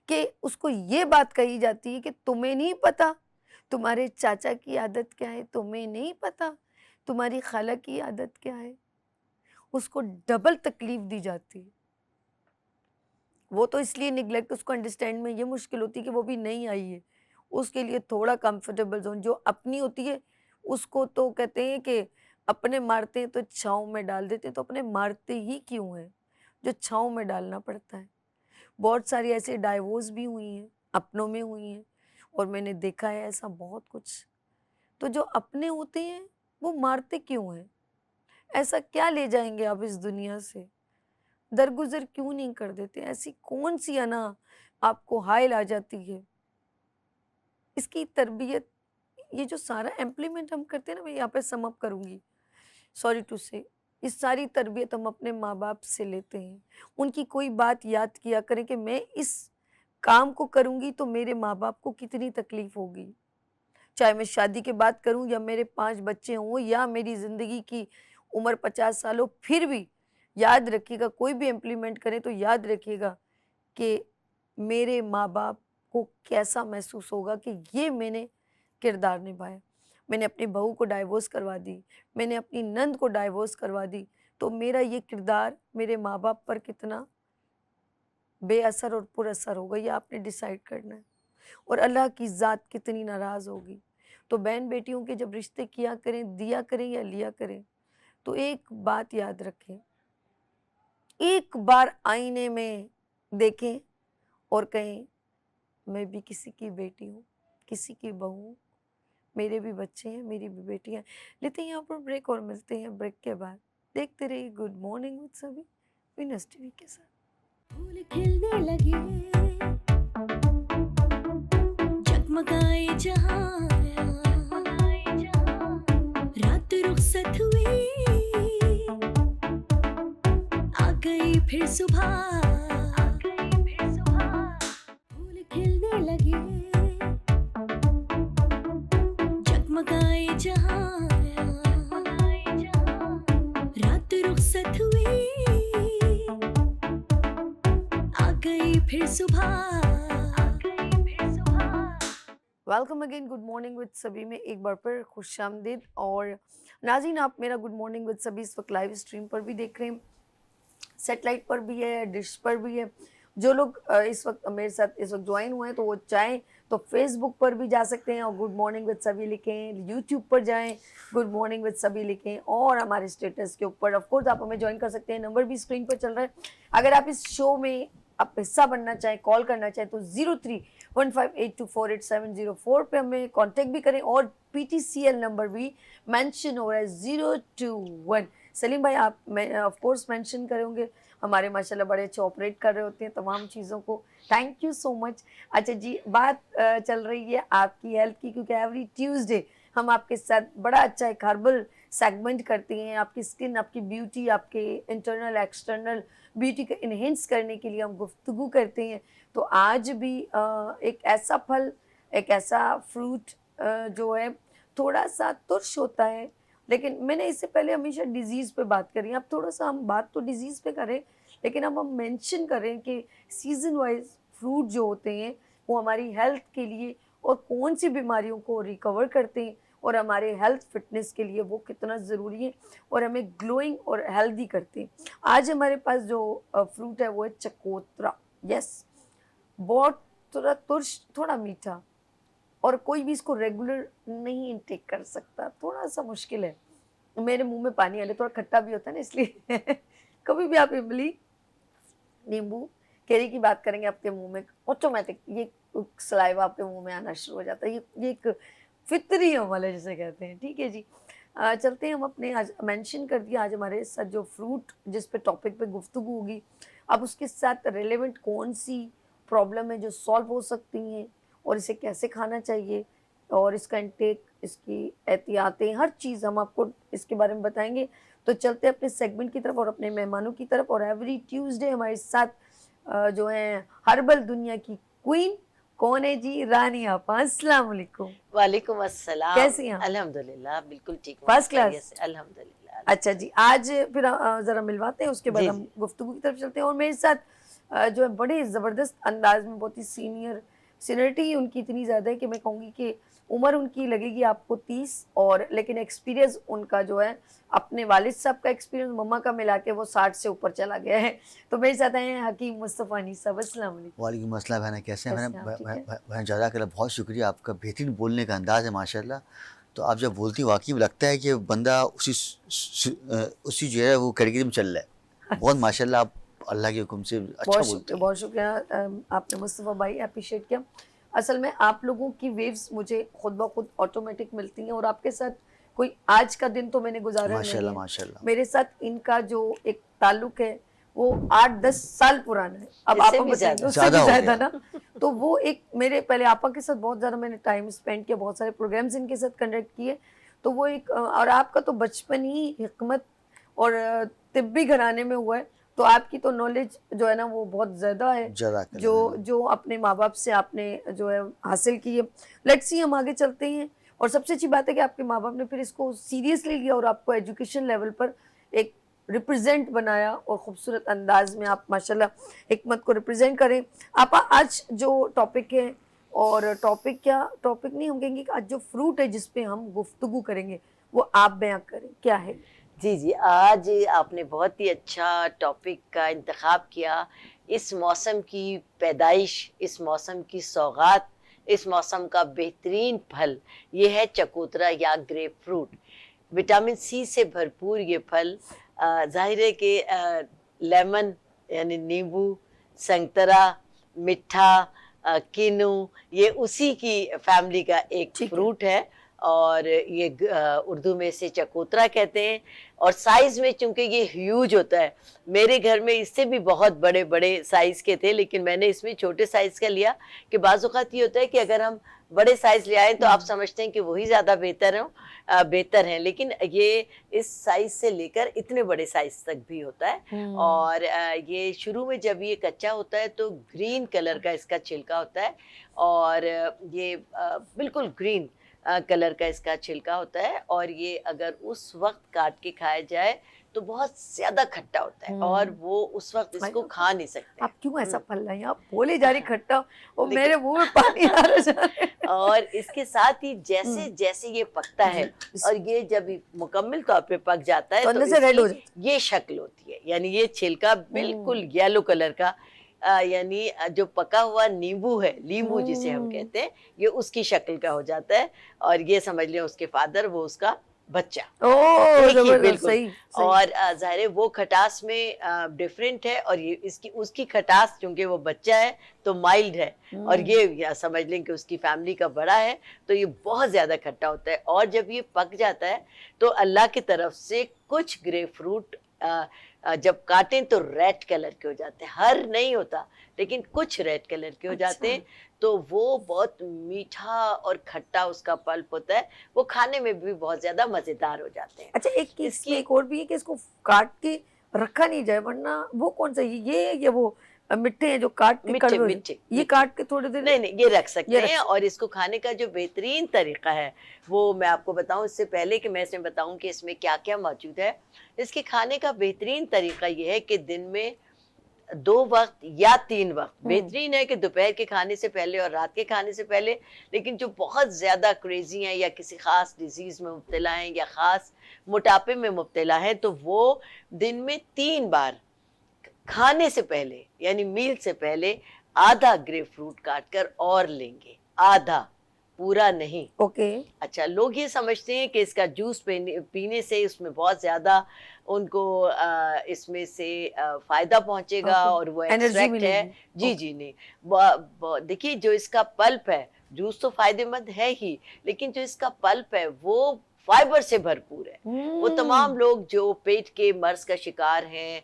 کہ اس کو یہ بات کہی جاتی ہے کہ تمہیں نہیں پتا تمہارے چاچا کی عادت کیا ہے، تمہیں نہیں پتا تمہاری خالہ کی عادت کیا ہے. اس کو ڈبل تکلیف دی جاتی ہے. وہ تو اس لیے نگلیکٹ، اس کو انڈرسٹینڈ میں یہ مشکل ہوتی ہے کہ وہ بھی نہیں آئی ہے، اس کے لیے تھوڑا کمفرٹیبل زون جو اپنی ہوتی ہے اس کو تو کہتے ہیں کہ اپنے مارتے ہیں تو چھاؤں میں ڈال دیتے ہیں، تو اپنے مارتے ہی کیوں ہیں جو چھاؤں میں ڈالنا پڑتا ہے. بہت ساری ایسے ڈائیورس بھی ہوئی ہیں، اپنوں میں ہوئی ہیں، اور میں نے دیکھا ہے ایسا بہت کچھ. تو جو اپنے ہوتے ہیں وہ مارتے کیوں ہیں؟ ایسا کیا لے جائیں گے آپ اس دنیا سے؟ درگزر کیوں نہیں کر دیتے؟ ایسی کون سی انا آپ کو حائل آ جاتی ہے؟ اس کی تربیت، یہ جو سارا امپلیمنٹ ہم کرتے ہیں نا، میں یہاں پہ سم اپ کروں گی، سوری ٹو سے، اس ساری تربیت ہم اپنے ماں باپ سے لیتے ہیں. ان کی کوئی بات یاد کیا کریں کہ میں اس کام کو کروں گی تو میرے ماں باپ کو کتنی تکلیف ہوگی، چاہے میں شادی کے بعد کروں یا میرے 5 بچے ہوں یا میری زندگی کی عمر 50 سال ہو، پھر بھی یاد رکھیے گا، کوئی بھی امپلیمنٹ کریں تو یاد رکھیے گا کہ میرے ماں باپ کو کیسا محسوس ہوگا کہ یہ میں نے کردار نبھایا. میں نے اپنی بہو کو ڈائیورس کروا دی، میں نے اپنی نند کو ڈائیورس کروا دی، تو میرا یہ کردار میرے ماں باپ پر کتنا بے اثر اور پر اثر ہوگا، یہ آپ نے ڈیسائیڈ کرنا ہے. اور اللہ کی ذات کتنی ناراض ہوگی. تو بہن بیٹیوں کے جب رشتے کیا کریں، دیا کریں یا لیا کریں، تو ایک بات یاد رکھیں، ایک بار آئینے میں دیکھیں اور کہیں میں بھی کسی کی بیٹی ہوں، کسی کی بہو ہوں، میرے بھی بچے ہیں، میری بھی بیٹی ہیں. لیتے ہیں یہاں پر بریک اور ملتے ہیں بریک کے بعد. دیکھتے رہیے گڈ مارننگ وتھ سبھی وینس ٹی وی کے ساتھ. پھول کھلنے لگے جگمگائے جہاں رات رخصت ہوئی آ گئی پھر صبح پھول کھلنے لگے جگمگائے جہاں رات رخصت ہوئی آ گئی پھر صبح. Welcome again good morning with سبھی میں ایک بار پھر خوش آمدید. اور ناظرین، آپ میرا گڈ مارننگ وتھ سبھی اس وقت لائیو اسٹریم پر بھی دیکھ رہے ہیں، سیٹلائٹ پر بھی ہے، ڈش پر بھی ہے. جو لوگ اس وقت میرے ساتھ اس وقت جوائن ہوئے ہیں تو وہ چاہیں تو فیس بک پر بھی جا سکتے ہیں اور گڈ مارننگ وتھ سبھی لکھیں، یوٹیوب پر جائیں گڈ مارننگ وتھ سبھی لکھیں، اور ہمارے اسٹیٹس کے اوپر آف کورس آپ ہمیں جوائن کر سکتے ہیں. نمبر بھی اسکرین پر چل رہا ہے. اگر آپ اس شو میں آپ حصہ بننا چاہیں، کال کرنا چاہیں تو 0315824870 پہ ہمیں کانٹیکٹ بھی کریں، اور P T C L number بھی مینشن ہو رہا ہے 021. سلیم بھائی آپ آف کورس مینشن کریں گے، ہمارے ماشاءاللہ بڑے اچھے آپریٹ کر رہے ہوتے ہیں تمام چیزوں کو، تھینک یو سو مچ. اچھا جی، بات چل رہی ہے آپ کی ہیلتھ کی، کیونکہ ایوری ٹیوزڈے ہم آپ کے ساتھ بڑا اچھا ایک ہربل سیگمنٹ کرتے ہیں. آپ کی اسکن، آپ کی بیوٹی، آپ کے انٹرنل ایکسٹرنل بیوٹی کو انہینس کرنے کے لیے ہم گفتگو کرتے ہیں. تو آج بھی ایک ایسا پھل، ایک ایسا فروٹ جو ہے تھوڑا سا ترش ہوتا ہے، لیکن میں نے اس سے پہلے ہمیشہ ڈیزیز پہ بات کری. اب تھوڑا سا ہم بات تو ڈیزیز پہ کریں، لیکن اب ہم مینشن کریں کہ سیزن وائز فروٹ جو ہوتے ہیں وہ ہماری ہیلتھ کے لیے اور کون سی بیماریوں کو ریکور کرتے ہیں، اور ہمارے ہیلتھ فٹنس کے لیے وہ کتنا ضروری ہے، اور ہمیں گلوئنگ اور ہیلدی کرتے ہیں. آج ہمارے پاس جو فروٹ ہے وہ ہے چکوترا. یس، بہت تھوڑا ترش، تھوڑا میٹھا، اور کوئی بھی اس کو ریگولر نہیں انٹیک کر سکتا، تھوڑا سا مشکل ہے. میرے منہ میں پانی آ رہا ہے، تھوڑا کھٹا بھی ہوتا ہے نا، اس لیے کبھی بھی آپ املی، نیمبو، کیری کی بات کریں گے آپ کے منہ میں آٹومیٹک یہ سلائیوا آپ کے منہ میں آنا شروع ہو جاتا ہے. یہ ایک فطری عمل ہے جسے کہتے ہیں. ٹھیک ہے جی، چلتے ہیں ہم اپنے. آج مینشن کر دیا آج ہمارے ساتھ جو فروٹ جس پہ ٹاپک پہ گفتگو ہوگی، اب اس کے ساتھ ریلیونٹ کون سی پرابلم ہے جو سالو ہو سکتی ہیں، اور اسے کیسے کھانا چاہیے، اور اس کا انٹیک، اس کی احتیاطیں، ہر چیز ہم آپ کو اس کے بارے میں بتائیں گے. تو چلتے ہیں اپنے سیگمنٹ کی طرف اور اپنے مہمانوں کی طرف. اور ایوری ٹیوزڈے ہمارے ساتھ جو ہیں ہربل دنیا کی کوئین کون ہے جی؟ رانی آپا. السلام علیکم. وعلیکم السلام. کیسی ہیں آپ؟ الحمدللہ بالکل ٹھیک ہوں. First class. خیریت سے، الحمدللہ. اچھا جی، آج پھر ذرا ملواتے ہیں، اس کے بعد جی ہم گفتگو کی طرف چلتے ہیں. اور میرے ساتھ جو ہے بڑے زبردست انداز میں، بہت ہی سینئرٹی ان کی اتنی زیادہ ہے کہ میں کہوں گی کہ عمر ان کی لگے گی آپ کو 30 اور لیکن ایکسپیرینس ان کا جو ہے اپنے والد صاحب کا ایکسپیرینس مما کا ملا کے وہ 60 سے اوپر چلا گیا ہے. تو میرے ساتھ ہیں حکیم مصطفیٰ انیس صاحب. السلام علیکم. وعلیکم السلام بہن، کیسے ہیں کیسے ہیں آپ؟ ٹھیک ہے. بہن جزاک اللہ، بہت شکریہ، آپ کا بہترین بولنے کا انداز ہے ماشاء اللہ. تو آپ جب بولتی واقعی لگتا ہے کہ بندہ اسی جو ہے وہ کیٹیگری میں چل رہا ہے. بہت ماشاء اللہ، آپ اللہ کے حکم سے اچھا بہت بولتے شکریہ، ہیں. بہت شکریہ آپ نے مصطفیٰ بھائی اپریشیٹ کیا. اصل میں آپ لوگوں کی ویوز مجھے خود بخود آٹومیٹک ملتی ہیں اور آپ کے ساتھ کوئی آج کا دن تو میں نے گزارا ماشاء اللہ نہیں ہے. ماشاء اللہ. میرے ساتھ ان کا جو ایک تعلق ہے وہ 8-10 سال پرانا ہے. اب اس سے آپ بھی بتائیں گے، اس سے زیادہ بھی ہو زیادہ گیا. نا. تو وہ ایک میرے پہلے آپا کے ساتھ بہت زیادہ میں نے ٹائم اسپینڈ کیا، بہت سارے پروگرامز ان کے ساتھ کنڈکٹ کیے. تو وہ ایک اور آپ کا تو بچپن ہی حکمت اور طبی گھرانے میں ہوا ہے، تو آپ کی تو نالج جو ہے نا وہ بہت زیادہ ہے جزاک اللہ. جو اپنے ماں باپ سے آپ نے جو ہے حاصل کی ہے. لیٹس سی ہم آگے چلتے ہیں. اور سب سے اچھی بات ہے کہ آپ کے ماں باپ نے پھر اس کو سیریسلی لیا اور آپ کو ایجوکیشن لیول پر ایک ریپرزینٹ بنایا اور خوبصورت انداز میں آپ ماشاءاللہ حکمت کو ریپرزینٹ کریں. آپ آج جو ٹاپک ہے، اور ٹاپک کیا ٹاپک نہیں، ہم کہیں گے کہ آج جو فروٹ ہے جس پہ ہم گفتگو کریں گے وہ آپ بیان کریں، کیا ہے؟ جی آج آپ نے بہت ہی اچھا ٹاپک کا انتخاب کیا. اس موسم کی پیدائش، اس موسم کی سوغات، اس موسم کا بہترین پھل یہ ہے چکوترا یا گریپ فروٹ. وٹامن سی سے بھرپور یہ پھل، ظاہر ہے کہ لیمن یعنی نیمبو، سنگترا، مٹھا، کینو، یہ اسی کی فیملی کا ایک فروٹ ہے. اور یہ اردو میں اسے چکوترا کہتے ہیں. اور سائز میں چونکہ یہ ہیوج ہوتا ہے، میرے گھر میں اس سے بھی بہت بڑے بڑے سائز کے تھے، لیکن میں نے اس میں چھوٹے سائز کا لیا کہ بعض اوقات یہ ہوتا ہے کہ اگر ہم بڑے سائز لے آئیں تو آپ سمجھتے ہیں کہ وہی زیادہ بہتر ہیں، لیکن یہ اس سائز سے لے کر اتنے بڑے سائز تک بھی ہوتا ہے. اور یہ شروع میں جب یہ کچا ہوتا ہے تو گرین کلر کا اس کا چھلکا ہوتا ہے، اور یہ بالکل گرین کلر کا اس کا چھلکا ہوتا ہے. اور یہ اگر اس وقت کاٹ کے کھایا جائے تو بہت زیادہ کھٹا ہوتا ہے، اور وہ اس وقت اس کو کھا نہیں سکتے. آپ کیوں ایسا پھل رہے ہیں؟ آپ بولے جا رہی کھٹا اور میرے منہ میں پانی آ رہا ہے. اور اس کے ساتھ ہی جیسے جیسے یہ پکتا ہے اور یہ جب مکمل طور پہ پک جاتا ہے تو اندر سے ریڈ ہو اس کی یہ شکل ہوتی ہے، یعنی یہ چھلکا بالکل یلو کلر کا، یعنی جو پکا ہوا نیمبو ہے، لیمبو جسے ہم کہتے ہیں، یہ اس کی شکل کا ہو جاتا ہے. اور یہ سمجھ لیں اس کے فادر، وہ اس کا بچہ. بالکل. اور ظاہر ہے وہ کھٹاس میں ڈفرینٹ ہے، اور یہ اس کی کھٹاس چونکہ وہ بچہ ہے تو مائلڈ ہے، اور یہ سمجھ لیں کہ اس کی فیملی کا بڑا ہے تو یہ بہت زیادہ کھٹا ہوتا ہے. اور جب یہ پک جاتا ہے تو اللہ کی طرف سے کچھ گریپ فروٹ جب کاٹیں تو ریڈ کلر کے ہو جاتے ہیں، ہر نہیں ہوتا لیکن کچھ ریڈ کلر کے ہو جاتے ہیں. تو وہ بہت میٹھا اور کھٹا اس کا پلپ ہوتا ہے، وہ کھانے میں بھی بہت زیادہ مزیدار ہو جاتے ہیں. اچھا، ایک اور بھی ہے کہ اس کو کاٹ کے رکھا نہیں جائے، ورنہ وہ کون سا یہ وہ مٹھے ہیں جو کاٹ کے میٹھے یہ کاٹ کے تھوڑے دیر نہیں یہ رکھ سکتے ہیں. اور اس کو کھانے کا جو بہترین طریقہ ہے وہ میں آپ کو بتاؤں، اس سے پہلے کہ میں اس میں بتاؤں کہ اس میں کیا کیا موجود ہے. اس کے کھانے کا بہترین طریقہ یہ ہے کہ دن میں 2 وقت یا 3 وقت، بہترین ہے کہ دوپہر کے کھانے سے پہلے اور رات کے کھانے سے پہلے. لیکن جو بہت زیادہ کریزی ہیں یا کسی خاص ڈیزیز میں مبتلا ہیں یا خاص موٹاپے میں مبتلا ہیں تو وہ دن میں 3 بار کھانے سے پہلے یعنی میل سے پہلے آدھا گریپ فروٹ کاٹ کر اور لیں گے، آدھا، پورا نہیں. اوکے. اچھا، لوگ یہ سمجھتے ہیں کہ اس کا جوس پینے سے اس میں بہت زیادہ ان کو اس میں سے فائدہ پہنچے گا اور وہ ایکسٹریکٹ ہے. جی نہیں، دیکھیے جو اس کا پلپ ہے، جوس تو فائدہ مند ہے ہی، لیکن جو اس کا پلپ ہے وہ فائبر سے بھرپور ہے. وہ تمام لوگ جو پیٹ کے مرض کا شکار ہیں،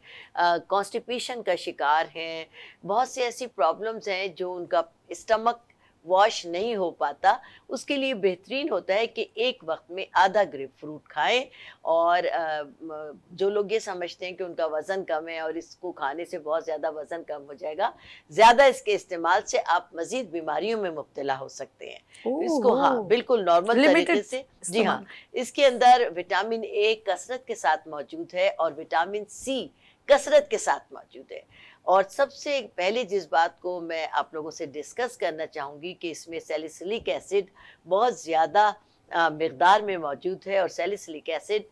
کانسٹیپیشن کا شکار ہیں، بہت سی ایسی پرابلمز ہیں جو ان کا اسٹمک واش نہیں ہو پاتا، اس کے لیے بہترین ہوتا ہے کہ ایک وقت میں آدھا گریپ فروٹ کھائیں. اور جو لوگ یہ سمجھتے ہیں کہ ان کا وزن کم ہے اور اس کو کھانے سے بہت زیادہ وزن کم ہو جائے گا، زیادہ اس کے استعمال سے آپ مزید بیماریوں میں مبتلا ہو سکتے ہیں. اس کو بالکل نارمل طریقے سے، جی ہاں، اس کے اندر وٹامن اے کثرت کے ساتھ موجود ہے اور وٹامن سی کثرت کے ساتھ موجود ہے. اور سب سے پہلے جس بات کو میں آپ لوگوں سے ڈسکس کرنا چاہوں گی کہ اس میں سیلیسلک ایسڈ بہت زیادہ مقدار میں موجود ہے، اور سیلیسلک ایسڈ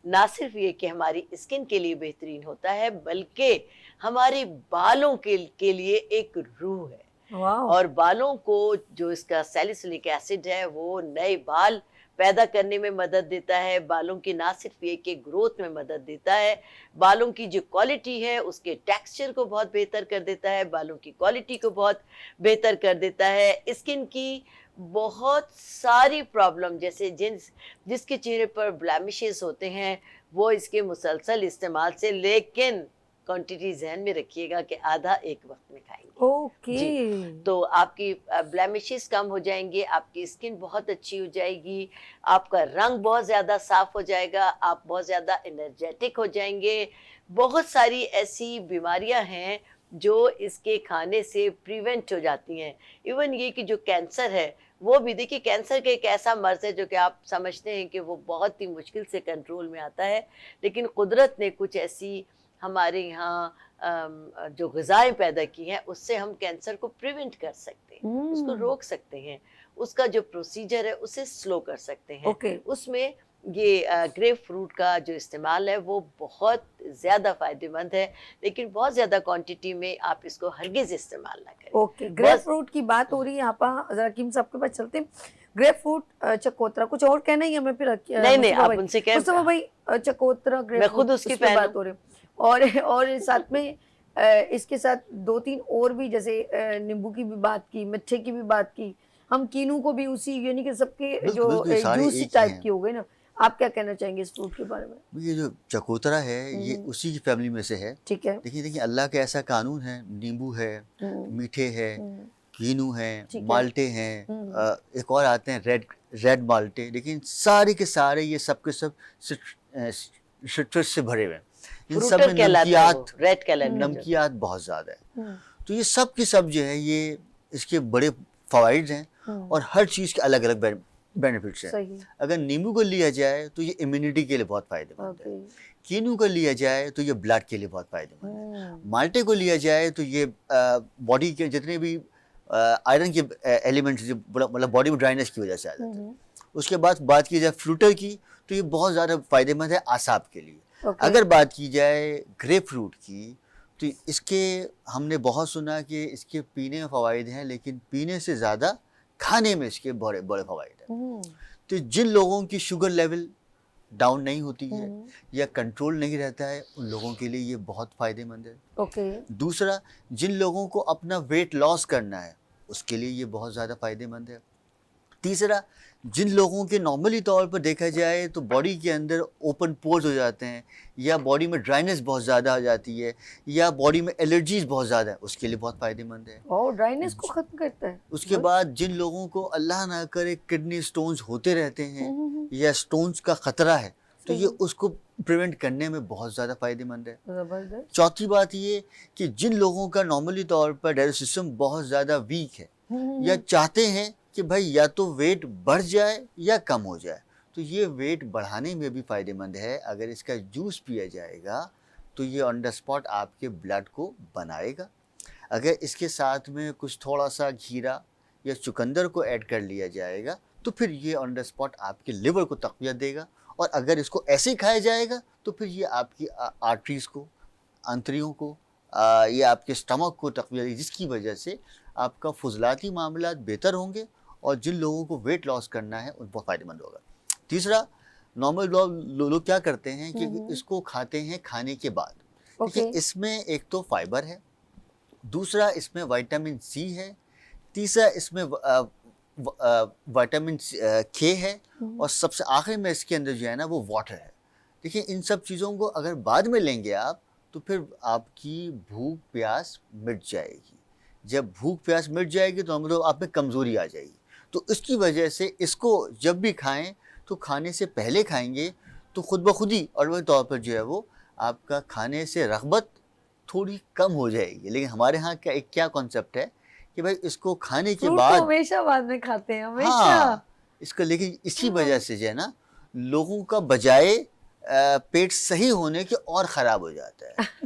نہ صرف یہ کہ ہماری اسکن کے لیے بہترین ہوتا ہے بلکہ ہمارے بالوں کے لیے ایک روح ہے، واو، اور بالوں کو جو اس کا سیلیسلک ایسڈ ہے وہ نئے بال پیدا کرنے میں مدد دیتا ہے، بالوں کی نہ صرف یہ کہ گروتھ میں مدد دیتا ہے، بالوں کی جو کوالٹی ہے اس کے ٹیکسچر کو بہت بہتر کر دیتا ہے، بالوں کی کوالٹی کو بہت بہتر کر دیتا ہے، اسکن کی بہت ساری پرابلم جیسے جس کے چہرے پر بلیمشز ہوتے ہیں وہ اس کے مسلسل استعمال سے، لیکن کوانٹٹی ذہن میں رکھیے گا کہ آدھا ایک وقت میں کھائیں گے اوکے، تو آپ کی بلیمشز کم ہو جائیں گے، آپ کی اسکن بہت اچھی ہو جائے گی، آپ کا رنگ بہت زیادہ صاف ہو جائے گا، آپ بہت زیادہ انرجیٹک ہو جائیں گے۔ بہت ساری ایسی بیماریاں ہیں جو اس کے کھانے سے پریونٹ ہو جاتی ہیں، ایون یہ کہ جو کینسر ہے وہ بھی دیکھیے، کینسر کا ایک ایسا مرض ہے جو کہ آپ سمجھتے ہیں کہ وہ بہت ہی مشکل سے کنٹرول میں آتا ہے، لیکن قدرت نے کچھ ایسی ہمارے یہاں جو غذائیں پیدا کی ہیں اس سے ہم کینسر کو پریونٹ کر سکتے ہیں، اس کو روک سکتے ہیں، اس کا جو پروسیجر ہے اسے سلو کر سکتے ہیں۔ اوکے، اس میں یہ گریپ فروٹ کا جو استعمال ہے وہ بہت زیادہ فائدہ مند ہے، لیکن بہت زیادہ کوانٹٹی میں آپ اس کو ہرگز استعمال نہ کریں۔ اوکے، گریپ فروٹ کی بات ہو رہی ہے، آپ ذرا حکیم صاحب کے پاس چلتے ہیں۔ گریپ فروٹ، چکوترا، کچھ اور کہنا ہی ہمیں پھر نہیں آپ ان سے کہیں، مصطفیٰ بھائی، چکوترا، گریپ میں فروٹ، خود اس کی پہ فین بات ہو رہی ہے، اور ساتھ میں اس کے ساتھ دو تین اور بھی، جیسے نیمبو کی بھی بات کی، مٹھے کی بھی بات کی، ہم کینو کو بھی اسی، یعنی کہ سب کے جو جوس ٹائپ کی ہو گئی نا، آپ کیا کہنا چاہیں گے اس فروٹ کے بارے میں؟ یہ جو چکوترا ہے یہ اسی کی فیملی میں سے ہے۔ ٹھیک ہے، دیکھیے اللہ کا ایسا قانون ہے، نیمبو ہے، میٹھے ہے، کینو ہے، ٹھیک ہے، مالٹے ہیں، ایک اور آتے ہیں ریڈ مالٹے، لیکن سارے کے سارے یہ سب کے سب سٹرس سے بھرے ہوئے ہیں، ان سب فروٹر میں کہلاتا ہے وہ، نمکیات ریڈ کلر کا جو۔ نمکیات بہت زیادہ ہے، تو یہ سب کی سب جو ہے یہ اس کے بڑے فوائد ہیں، اور ہر چیز کے الگ الگ بینیفٹس ہیں۔ صحیح، اگر نیمبو کو لیا جائے تو یہ امیونٹی کے لیے بہت فائدہ مند ہے، اوکے، کینو کو لیا جائے تو یہ بلڈ کے لیے بہت فائدہ مند ہے، مالٹے کو لیا جائے تو یہ باڈی کے جتنے بھی آئرن کے ایلیمنٹس مطلب باڈی میں ڈرائنس کی وجہ سے آ جاتے ہیں۔ اس کے بعد بات کی جائے فروٹر کی تو یہ بہت زیادہ فائدہ مند ہے اعصاب کے لیے۔ اگر بات کی جائے گریپ فروٹ کی تو اس کے ہم نے بہت سنا کہ اس کے پینے میں فوائد ہیں، لیکن پینے سے زیادہ کھانے میں اس کے بڑے بڑے فوائد ہیں۔ تو جن لوگوں کی شوگر لیول ڈاؤن نہیں ہوتی ہے یا کنٹرول نہیں رہتا ہے ان لوگوں کے لیے یہ بہت فائدہ مند ہے۔ اوکے، دوسرا، جن لوگوں کو اپنا ویٹ لاس کرنا ہے اس کے لیے یہ بہت زیادہ فائدہ مند ہے۔ تیسرا، جن لوگوں کے نارملی طور پر دیکھا جائے تو باڈی کے اندر اوپن پورز ہو جاتے ہیں، یا باڈی میں ڈرائنس بہت زیادہ ہو جاتی ہے، یا باڈی میں الرجیز بہت زیادہ ہے، اس کے لیے بہت فائدہ مند ہے۔ اور ڈرائنس کو ختم کرتا ہے۔ اس کے بعد جن لوگوں کو اللہ نہ کرے کڈنی سٹونز ہوتے رہتے ہیں یا سٹونز کا خطرہ ہے تو یہ اس کو پریونٹ کرنے میں بہت زیادہ فائدہ مند ہے۔ زبردست، چوتھی بات یہ کہ جن لوگوں کا نارملی طور پر ڈائجسٹو سسٹم بہت زیادہ ویک ہے یا چاہتے ہیں کہ بھائی یا تو ویٹ بڑھ جائے یا کم ہو جائے، تو یہ ویٹ بڑھانے میں بھی فائدہ مند ہے۔ اگر اس کا جوس پیا جائے گا تو یہ آن دا اسپاٹ آپ کے بلڈ کو بنائے گا۔ اگر اس کے ساتھ میں کچھ تھوڑا سا گھیرا یا چقندر کو ایڈ کر لیا جائے گا تو پھر یہ آن دا اسپاٹ آپ کے لیور کو تقویت دے گا، اور اگر اس کو ایسے ہی کھایا جائے گا تو پھر یہ آپ کی آرٹریز کو، آنتڑیوں کو یا آپ کے اسٹمک کو تقویت دے گی، جس کی وجہ سے آپ کا فضلاتی معاملات بہتر ہوں گے، اور جن لوگوں کو ویٹ لاس کرنا ہے ان کو فائدہ مند ہوگا۔ تیسرا، نارمل لوگ کیا کرتے ہیں کہ اس کو کھاتے ہیں کھانے کے بعد، دیکھیے اس میں ایک تو فائبر ہے، دوسرا اس میں وائٹامن سی ہے، تیسرا اس میں وائٹامن کے ہے، اور سب سے آخر میں اس کے اندر جو ہے نا وہ واٹر ہے۔ دیکھیے ان سب چیزوں کو اگر بعد میں لیں گے آپ تو پھر آپ کی بھوک پیاس مٹ جائے گی۔ جب بھوک پیاس مٹ جائے گی تو مطلب آپ میں کمزوری آ جائے گی، تو اس کی وجہ سے اس کو جب بھی کھائیں تو کھانے سے پہلے کھائیں گے تو خود بخود ہی آٹومیٹک طور پر جو ہے وہ آپ کا کھانے سے رغبت تھوڑی کم ہو جائے گی۔ لیکن ہمارے ہاں کیا کانسیپٹ ہے کہ بھائی اس کو کھانے کے بعد ہمیشہ بعد میں کھاتے ہیں، ہمیشہ۔ ہاں اس کو، لیکن اسی وجہ سے جو ہے نا لوگوں کا بجائے پیٹ صحیح ہونے کے اور خراب ہو جاتا ہے۔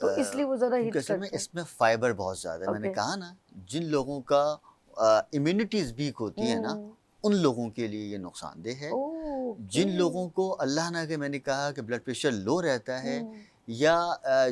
تو اس لیے وہ زیادہ ہٹ کیونکہ اصل میں کرتے ہیں. اس میں فائبر بہت زیادہ ہے. میں نے Okay. کہا نا جن لوگوں کا امیونٹیز ویک ہوتی ہے نا ان لوگوں کے لیے یہ نقصان دہ ہے. جن لوگوں کو اللہ نہ کہ میں نے کہا کہ بلڈ پریشر لو رہتا ہے یا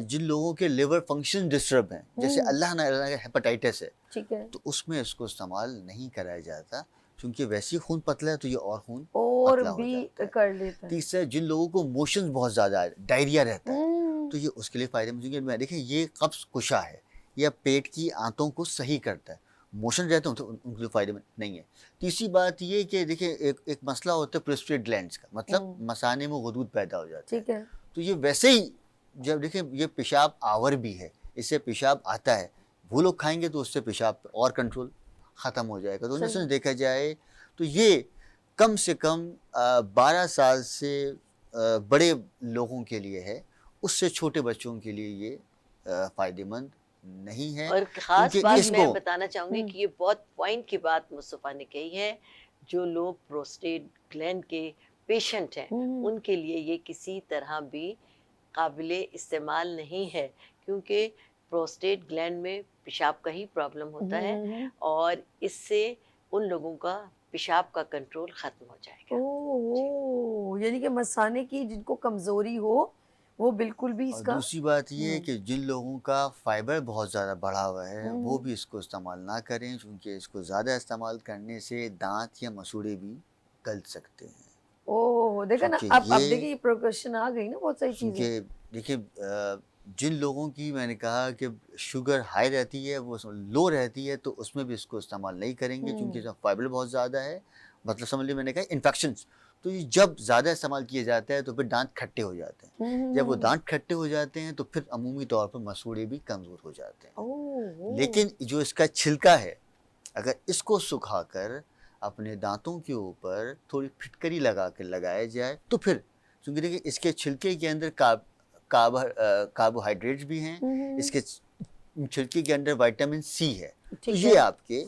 جن لوگوں کے لیور فنکشن ڈسٹرب ہیں جیسے اللہ نہ ہیپاٹائٹس ہے ٹھیک ہے تو اس میں اس کو استعمال نہیں کرایا جاتا کیونکہ ویسے ہی خون پتلا ہے تو یہ اور خون اور پتلا ہو بھی جاتا ہے. کر لیتا ہے. تیسرا جن لوگوں کو موشنز بہت زیادہ ہے ڈائریا رہتا ہے تو یہ اس کے لیے فائدہ مند کیونکہ میں دیکھیں یہ قبض کشا ہے یا پیٹ کی آنتوں کو صحیح کرتا ہے. موشن رہتے ہیں تو ان کے لیے فائدہ مند نہیں ہے. تیسری بات یہ کہ دیکھیں ایک مسئلہ ہوتا ہے پروسٹیٹ گلینڈز کا مطلب مثانے میں غدود پیدا ہو جاتا ہے. ٹھیک ہے تو یہ ویسے ہی جب دیکھیں یہ پیشاب آور بھی ہے اس سے پیشاب آتا ہے وہ لوگ کھائیں گے تو اس سے پیشاب پہ اور کنٹرول ختم ہو جائے گا. تو ان سے دیکھا جائے تو یہ کم سے کم 12 سال سے بڑے لوگوں کے لیے ہے اس سے چھوٹے بچوں کے لیے یہ فائدہ مند نہیں ہے. اور خاص کیونکہ بات اس میں کو بتانا چاہوں گی کہ یہ بہت پوائنٹ کی بات مصطفیٰ نے کہی ہے. جو لوگ پروسٹیٹ گلینڈ کے پیشنٹ ہیں ان کے لیے یہ کسی طرح بھی قابل استعمال نہیں ہے کیونکہ پروسٹیٹ گلینڈ میں پیشاب کا ہی پرابلم ہوتا ہے اور اس سے ان لوگوں کا پیشاب کا کنٹرول ختم ہو جائے گا. یعنی کہ مثانے کی جن کو کمزوری ہو وہ بالکل بھی اس اور کا. دوسری بات یہ ہے کہ جن لوگوں کا فائبر بہت زیادہ بڑھا ہوا ہے وہ بھی اس کو استعمال نہ کریں کیونکہ اس کو زیادہ استعمال کرنے سے دانت یا مسوڑے بھی گل سکتے ہیں. دیکھا نا کیونکہ اب یہ- دیکھیے یہ پروکشن آ گئی نا بہت ساری چیزیں. کیونکہ دیکھیے جن لوگوں کی میں نے کہا کہ شوگر ہائی رہتی ہے وہ لو رہتی ہے تو اس میں بھی اس کو استعمال نہیں کریں گے کیونکہ اس میں فائبر بہت زیادہ ہے. مطلب سمجھ لیے میں نے کہا انفیکشنز تو یہ جب زیادہ استعمال کیا جاتا ہے تو پھر دانت کھٹے ہو جاتے ہیں. جب وہ دانت کھٹے ہو جاتے ہیں تو پھر عمومی طور پر مسوڑے بھی کمزور ہو جاتے ہیں. لیکن جو اس کا چھلکا ہے اگر اس کو سکھا کر اپنے دانتوں کے اوپر تھوڑی پھٹکری لگا کے لگایا جائے تو پھر کیونکہ دیکھیں اس کے چھلکے کے اندر کاربوہائیڈریٹس بھی ہیں اس کے چھلکے کے اندر وائٹامن سی ہے تو یہ آپ کے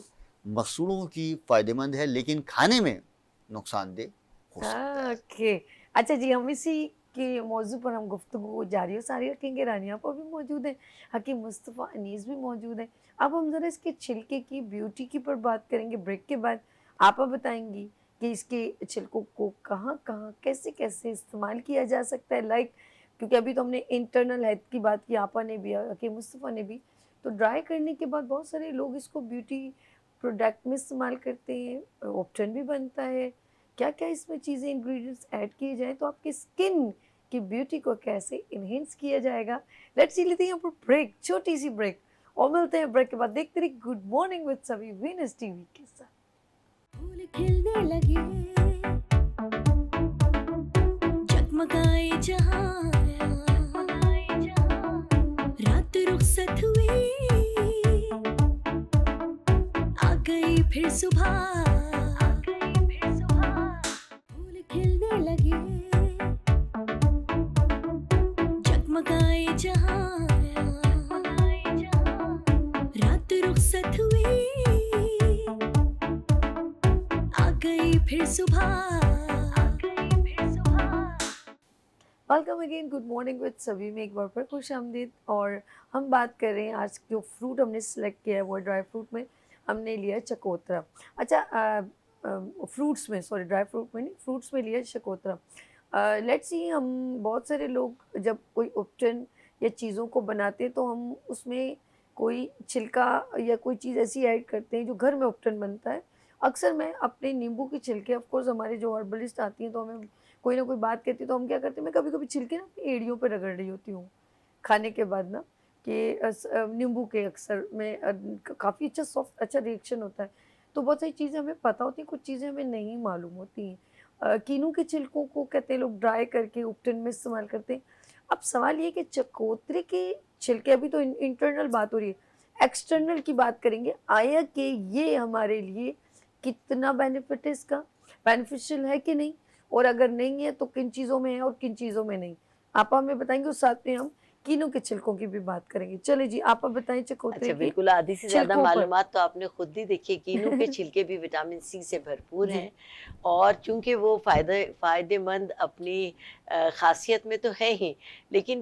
مسوڑوں کی فائدہ مند ہے لیکن کھانے میں نقصان دہ ہو سکتا ہے. اوکے اچھا جی ہم اسی کے موضوع پر ہم گفتگو جاری و ساری رکھیں گے. رانیہ آپ بھی موجود ہیں حکیم مصطفیٰ انیس بھی موجود ہیں. اب ہم ذرا اس کے چھلکے کی بیوٹی کی پر بات کریں گے. بریک کے بعد آپ بتائیں گی کہ اس کے چھلکوں کو کہاں کہاں کیسے کیسے استعمال کیا جا سکتا ہے. لائک کیونکہ ابھی تو ہم نے انٹرنل ہیلتھ کی بات کی آپا نے بھی حکیم مصطفیٰ نے بھی تو ڈرائی کرنے کے بعد بہت سارے لوگ اس کو بیوٹی پروڈکٹ میں استعمال کرتے ہیں. آپشن بھی بنتا ہے کیا کیا اس میں چیزیں انگریڈینٹس ایڈ کیے جائیں تو آپ کی اسکن کی بیوٹی کو کیسے انہینس کیا جائے گا. لیٹس سی لیتے ہیں یہاں پر بریک چھوٹی سی بریک اور ملتے ہیں بریک کے بعد. دیکھتے رہیے گڈ مارننگ وتھ سبھی وینس ٹی وی کے ساتھ. پھول کھلنے لگے جگمگائے جہاں رات رخصت ہوئی آ گئی پھر صبح پھول کھلنے لگے جگمگائے جہاں رات رخصت ہوئی گئی پھر صبح. Welcome again good morning with سبھی میں ایک بار پھر خوش آمدید. اور ہم بات کر رہے ہیں آج جو فروٹ ہم نے سلیکٹ کیا ہے وہ ڈرائی فروٹ میں ہم نے لیا ہے چکوترا. اچھا فروٹس میں سوری ڈرائی فروٹ میں نہیں فروٹس میں لیا ہے چکوترا. لیٹس سی ہم بہت سارے لوگ جب کوئی اپٹن یا چیزوں کو بناتے ہیں تو ہم اس میں کوئی چھلکا یا کوئی چیز ایسی ایڈ کرتے ہیں جو گھر میں اپٹن بنتا ہے. اکثر میں اپنے نیمبو کے چھلکے آف کورس ہمارے جو ہربلسٹ آتی ہیں تو ہمیں کوئی نہ کوئی بات کہتی ہے تو ہم کیا کرتے ہیں میں کبھی کبھی چھلکے نا اپنی ایڑیوں پہ رگڑ رہی ہوتی ہوں کھانے کے بعد نا کہ نیمبو کے اکثر میں کافی اچھا سافٹ اچھا ریئیکشن ہوتا ہے. تو بہت ساری چیزیں ہمیں پتہ ہوتی ہیں کچھ چیزیں ہمیں نہیں معلوم ہوتی ہیں. کینو کے چھلکوں کو کہتے ہیں لوگ ڈرائی کر کے اپٹن میں استعمال کرتے ہیں. اب سوال یہ کہ چکوترے کے چھلکے ابھی تو انٹرنل بات ہو رہی ہے ایکسٹرنل کی بات کریں گے. آیا کہ یہ ہمارے لیے کتنا بینیفٹ ہے اس کا بینیفیشل ہے کہ نہیں اور اگر نہیں ہے تو کن چیزوں میں ہے اور کن چیزوں میں نہیں آپ ہمیں بتائیں گے. اس ساتھ میں ہم کینو کے چھلکوں کی بھی بات کریں گے. چلے جی آپ بتائیں چکوترے اچھا کی بالکل آدھی سے زیادہ چھلکوں پر. معلومات تو آپ نے خود ہی دیکھی. کینو کے چھلکے بھی وٹامن سی سے بھرپور ہیں اور چونکہ وہ فائدہ مند اپنی خاصیت میں تو ہے ہی لیکن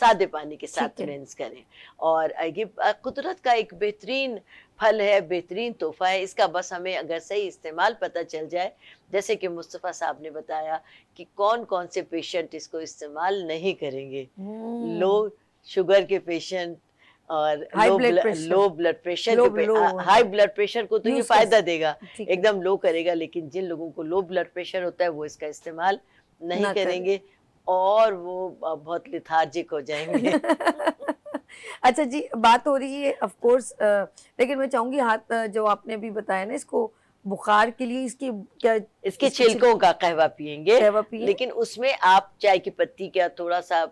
سادے پانی کے ساتھ ٹھیک ہے۔ رینس کریں. اور یہ قدرت کا ایک بہترین پھل ہے، بہترین تحفہ ہے. اس کا بس ہمیں اگر صحیح استعمال پتہ چل جائے، جیسے کہ مصطفیٰ صاحب نے بتایا کہ کون کون سے پیشنٹ اس کو استعمال نہیں کریں گے. لو شوگر کے پیشنٹ اور High blood pressure. Low blood pressure Low. High blood pressure کو تو یہ Use کر فائدہ دے گا، ٹھیک ہے۔ ایک دم لو کرے گا. لیکن جن لوگوں کو لو بلڈ پریشر ہوتا ہے وہ اس کا استعمال نہیں نہ کریں کریں۔ گے اور وہ بہت لتھارجک ہو جائیں گے. اچھا جی، بات ہو رہی ہے آف کورس، لیکن میں چاہوں گی ہاتھ جو آپ نے ابھی بتایا نا، اس کو بخار کے لیے اس کی کیا اس کے چھلکوں کا قہوہ پئیں گے، قہوہ پیئیں۔ لیکن اس میں آپ چائے کی پتی کا تھوڑا سا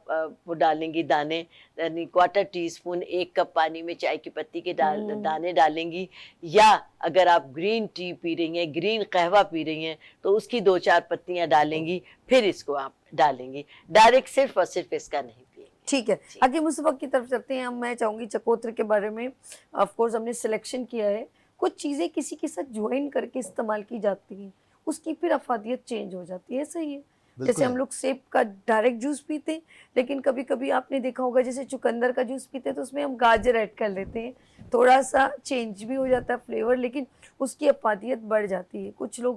وہ ڈالیں گی دانے، یعنی 1/4 ٹی اسپون 1 کپ پانی میں چائے کی پتی کے دانے ڈالیں گی. یا اگر آپ گرین ٹی پی رہی ہیں، گرین قہوہ پی رہی ہیں، تو اس کی 2-4 پتیاں ڈالیں گی، پھر اس کو آپ ڈالیں گی. ڈائریکٹ صرف اور صرف اس کا نہیں پیئیں گے. ٹھیک ہے. حکیم مصطفیٰ کی طرف چلتے ہیں. میں چاہوں گی چکوتر کے بارے میں آف کورس ہم نے سلیکشن کیا ہے. کچھ چیزیں کسی کے ساتھ جوائن کر کے استعمال کی جاتی ہیں، اس کی پھر افادیت چینج ہو جاتی ہے. صحیح ہے. جیسے ہم لوگ سیب کا ڈائریکٹ جوس پیتے ہیں، لیکن کبھی کبھی آپ نے دیکھا ہوگا جیسے چقندر کا جوس پیتے ہیں تو اس میں ہم گاجر ایڈ کر لیتے ہیں، تھوڑا سا چینج بھی ہو جاتا ہے فلیور، لیکن اس کی افادیت بڑھ جاتی ہے. کچھ لوگ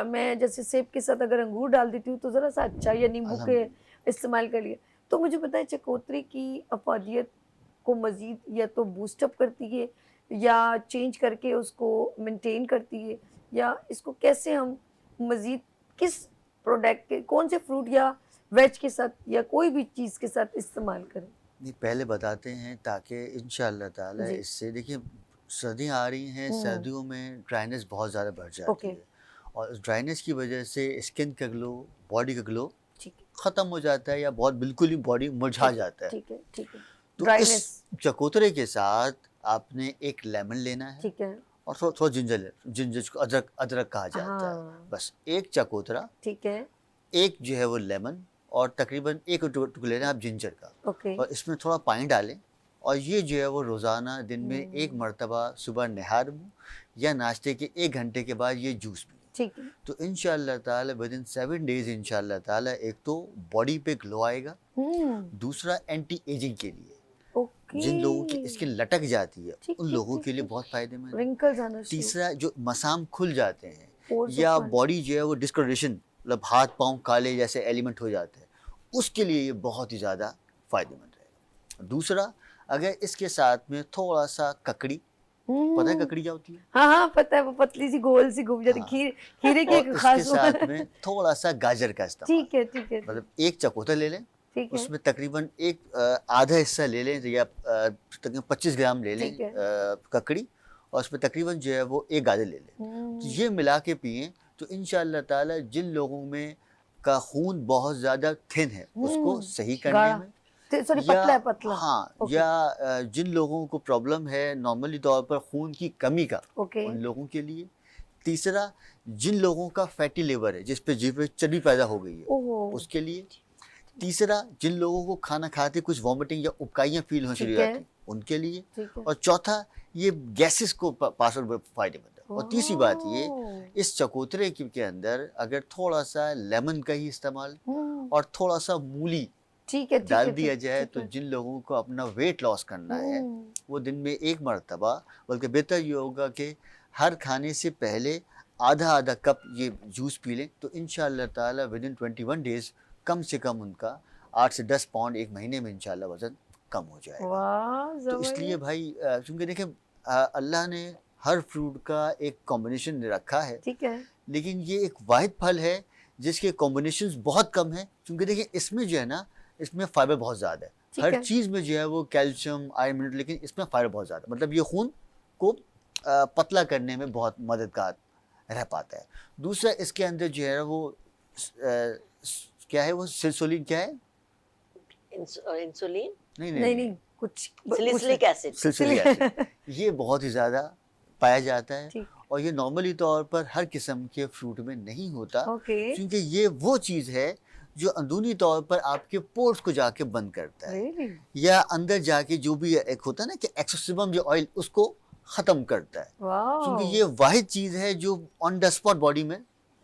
میں جیسے سیب کے ساتھ اگر انگور ڈال دیتی ہوں تو ذرا سا اچھا، یا نیمبو کے استعمال کر لیا. تو مجھے بتائیں چکوترے کی افادیت کو مزید یا تو بوسٹ اپ کرتی ہے یا چینج کر کے اس کو مینٹین کرتی ہے، یا اس کو کیسے ہم مزید کس پروڈکٹ کے، کون سے فروٹ یا ویج کے ساتھ یا کوئی بھی چیز کے ساتھ استعمال کریں؟ نہیں، پہلے بتاتے ہیں تاکہ انشاءاللہ تعالی اس سے دیکھیں سردیاں آ رہی ہیں، سردیوں میں ڈرائنس بہت زیادہ بڑھ جاتی ہے، اور اس ڈرائنس کی وجہ سے اسکن کا گلو، باڈی کا گلو ختم ہو جاتا ہے، یا بہت بالکل ہی باڈی مرجھا جاتا ہے. ٹھیک ہے، ٹھیک ہے. تو اس چکوترے کے ساتھ آپ نے ایک لیمن لینا ہے، ٹھیک ہے. اور تھوڑا جنجر کو ادرک کہا جاتا ہے. بس ایک چکوترا، ٹھیک ہے. ایک جو ہے وہ لیمن، اور تقریباً ایک ٹکڑا لینا آپ جنجر کا، اور اس میں تھوڑا پانی ڈالیں. اور یہ جو ہے وہ روزانہ دن میں 1 مرتبہ صبح نہار میں یا ناشتے کے 1 گھنٹے کے بعد یہ جوس پیں. ٹھیک ہے. تو انشاءاللہ تعالی ودن 7 days انشاءاللہ تعالی ایک تو باڈی پہ گلو آئے گا، دوسرا اینٹی ایجنگ کے لیے جن لوگوں کی اسکن لٹک جاتی ہے ان لوگوں کے لیے بہت فائدے مند ہے. تیسرا جو مسام کھل جاتے ہیں یا باڈی جو ہے وہ ڈسکلریشن، مطلب ہاتھ پاؤں کالے جیسے ایلیمنٹ ہو جاتے ہیں، اس کے لیے یہ بہت ہی زیادہ فائدے مند رہے گا. دوسرا، اگر اس کے ساتھ میں تھوڑا سا ککڑی، پتہ ہے ککڑی کیا ہوتی ہے؟ ہاں پتہ ہے، وہ پتلی سی گول سی گھوم جاتی، کھیرے کے ایک خاص، اس کے ساتھ میں تھوڑا سا گاجر کا استعمال. ٹھیک ہے، ٹھیک ہے. مطلب ایک چکوتر لے لیں، اس میں تقریباً ایک آدھا حصہ لے لیں یا تقریباً 25 گرام لے لیں ککڑی، اور اس میں تقریباً جو ہے وہ 1 گاجر لے لیں. تو یہ ملا کے پئیں تو انشاءاللہ تعالی جن لوگوں میں کا خون بہت زیادہ تھن ہے اس کو صحیح کرنے میں، یا جن لوگوں کو پرابلم ہے نارملی طور پر خون کی کمی کا، ان لوگوں کے لیے. تیسرا، جن لوگوں کا فیٹی لیور ہے، جس پہ چربی پیدا ہو گئی ہے، اس کے لیے. تیسرا، جن لوگوں کو کھانا کھاتے کچھ وامٹنگ یا ابکائیاں فیل ہونے شروع ہو جاتی ہیں، ان کے لیے. اور چوتھا، یہ گیسز کو پاس فائدے مند ہے. اور تیسری بات یہ، اس چکوترے کے اندر اگر تھوڑا سا لیمن کا ہی استعمال اور تھوڑا سا مولی ڈال دیا جائے تو جن لوگوں کو اپنا ویٹ لاس کرنا ہے وہ دن میں 1 مرتبہ، بلکہ بہتر یہ ہوگا کہ ہر کھانے سے پہلے آدھا کپ یہ جوس پی لیں، تو انشاءاللہ تعالی ودن 21 days کم سے کم ان کا 8 سے 10 پاؤنڈ ایک مہینے میں انشاءاللہ وزن کم ہو جائے گا. تو اس لیے بھائی، چونکہ دیکھیں اللہ نے ہر فروٹ کا ایک کمبینیشن رکھا ہے، لیکن یہ ایک واحد پھل ہے جس کے کمبینیشنز بہت کم ہیں. چونکہ دیکھیں اس میں جو ہے نا، اس میں فائبر بہت زیادہ ہے، ہر چیز میں جو ہے وہ کیلشیم، آئرن، منرل، لیکن اس میں فائبر بہت زیادہ، مطلب یہ خون کو پتلا کرنے میں بہت مددگار رہ پاتا ہے. دوسرا، اس کے اندر جو ہے وہ کیا ہے، وہ سلسولین کیا ہے، انسولین نہیں کچھ سلیسلک ایسڈ، یہ بہت ہی زیادہ پایا جاتا ہے، اور یہ نارملی طور پر ہر قسم کے فروٹ میں نہیں ہوتا، کیونکہ یہ وہ چیز ہے جو اندرونی طور پر آپ کے پورس کو جا کے بند کرتا ہے، یا اندر جا کے جو بھی ایک ہوتا ہے نا کہ ایکسوسیبم جو آئل، اس کو ختم کرتا ہے. کیونکہ یہ واحد چیز ہے جو آن دا اسپاٹ باڈی میں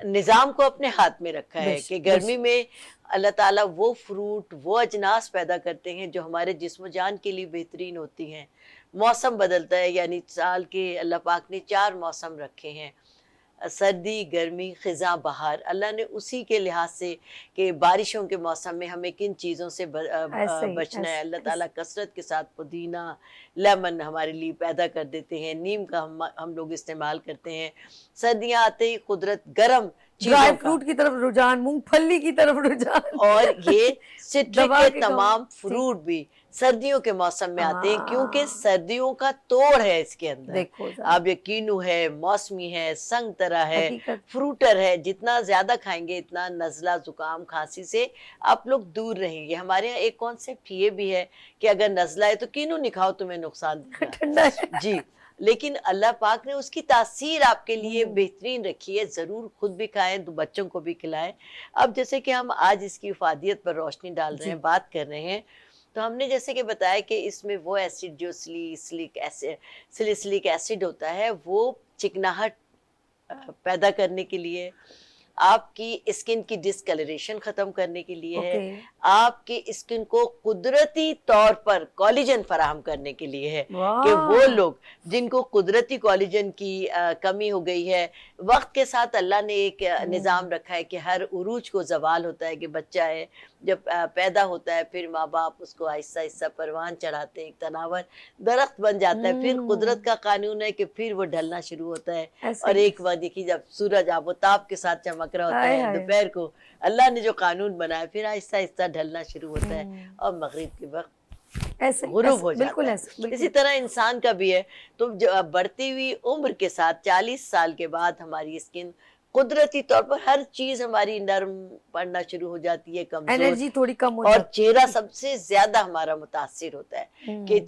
نظام کو اپنے ہاتھ میں رکھا ہے بے کہ شک، گرمی میں اللہ تعالیٰ وہ فروٹ وہ اجناس پیدا کرتے ہیں جو ہمارے جسم و جان کے لیے بہترین ہوتی ہیں. موسم بدلتا ہے، یعنی سال کے اللہ پاک نے 4 موسم رکھے ہیں، سردی، گرمی، خزاں، بہار. اللہ نے اسی کے لحاظ سے کہ بارشوں کے موسم میں ہمیں کن چیزوں سے ایسے ہی، بچنا ہے. ایسے- اللہ تعالیٰ کثرت کے ساتھ پودینہ، لیمن ہمارے لیے پیدا کر دیتے ہیں، نیم کا ہم لوگ استعمال کرتے ہیں. سردیاں آتے ہی قدرت گرم ڈرائی چیزوں کا، فروٹ کی طرف رجحان، مونگ پھلی کی طرف رجحان اور یہ سٹرک دوا کے کے کام، تمام ٹھیک۔ فروٹ بھی سردیوں کے موسم میں آتے ہیں، کیونکہ ہاں، سردیوں کا توڑ ہے اس کے اندر. دیکھو ذرا، آپ یقینو ہے، موسمی ہے، سنگترا ہے، حقیقت فروٹر ہے. جتنا زیادہ کھائیں گے اتنا نزلہ، زکام، کھانسی سے آپ لوگ دور رہیں گے. ہمارے یہاں ایک کانسیپٹ یہ بھی ہے کہ اگر نزلہ ہے تو کینو نہیں کھاؤ، تمہیں نقصان دے گا. ٹھنڈا ہے. جی، لیکن اللہ پاک نے اس کی تاثیر آپ کے لیے بہترین رکھی ہے. ضرور خود بھی کھائیں، بچوں کو بھی کھلائیں. اب جیسے کہ ہم آج اس کی افادیت پر روشنی ڈال رہے ہیں، بات کر رہے ہیں، تو ہم نے جیسے کہ بتایا کہ اس میں وہ ایسڈ جو سلیسلک ایسڈ ہوتا ہے، وہ چکناہٹ پیدا کرنے کے لیے، آپ کی اسکن کی ڈسکلریشن ختم کرنے کے لیے ہے، اوکے، آپ کی اسکن کو قدرتی طور پر کولیجن فراہم کرنے کے لیے ہے. کہ واہ، وہ لوگ جن کو قدرتی کولیجن کی کمی ہو گئی ہے، وقت کے ساتھ اللہ نے ایک نظام رکھا ہے کہ ہر عروج کو زوال ہوتا ہے، کہ بچہ ہے جب پیدا ہوتا ہے، پھر ماں باپ اس کو آہستہ آہستہ پروان چڑھاتے ہیں، ایک تناور درخت بن جاتا ہے. پھر قدرت کا قانون ہے کہ پھر وہ ڈھلنا شروع ہوتا ہے. ایسے اور ہی. ایک وقت دیکھیے جب سورج آفتاب کے ساتھ چمک رہا ہوتا ہائے ہے ہائے. دوپہر کو، اللہ نے جو قانون بنایا پھر آہستہ آہستہ ڈھلنا شروع ہوتا ہے، اور مغرب کے وقت ایسے غروب ہو بالکل جاتا ایسے، ہے. بالکل. اسی طرح انسان کا بھی ہے. تو بڑھتی ہوئی عمر کے ساتھ 40 سال کے بعد ہماری اسکن قدرتی طور پر ہر چیز ہماری نرم پڑنا شروع ہو جاتی ہے، کمزور، انرجی تھوڑی کم ہو اور جاتی چہرہ سب سے زیادہ ہمارا متاثر ہوتا ہے ہے. کہ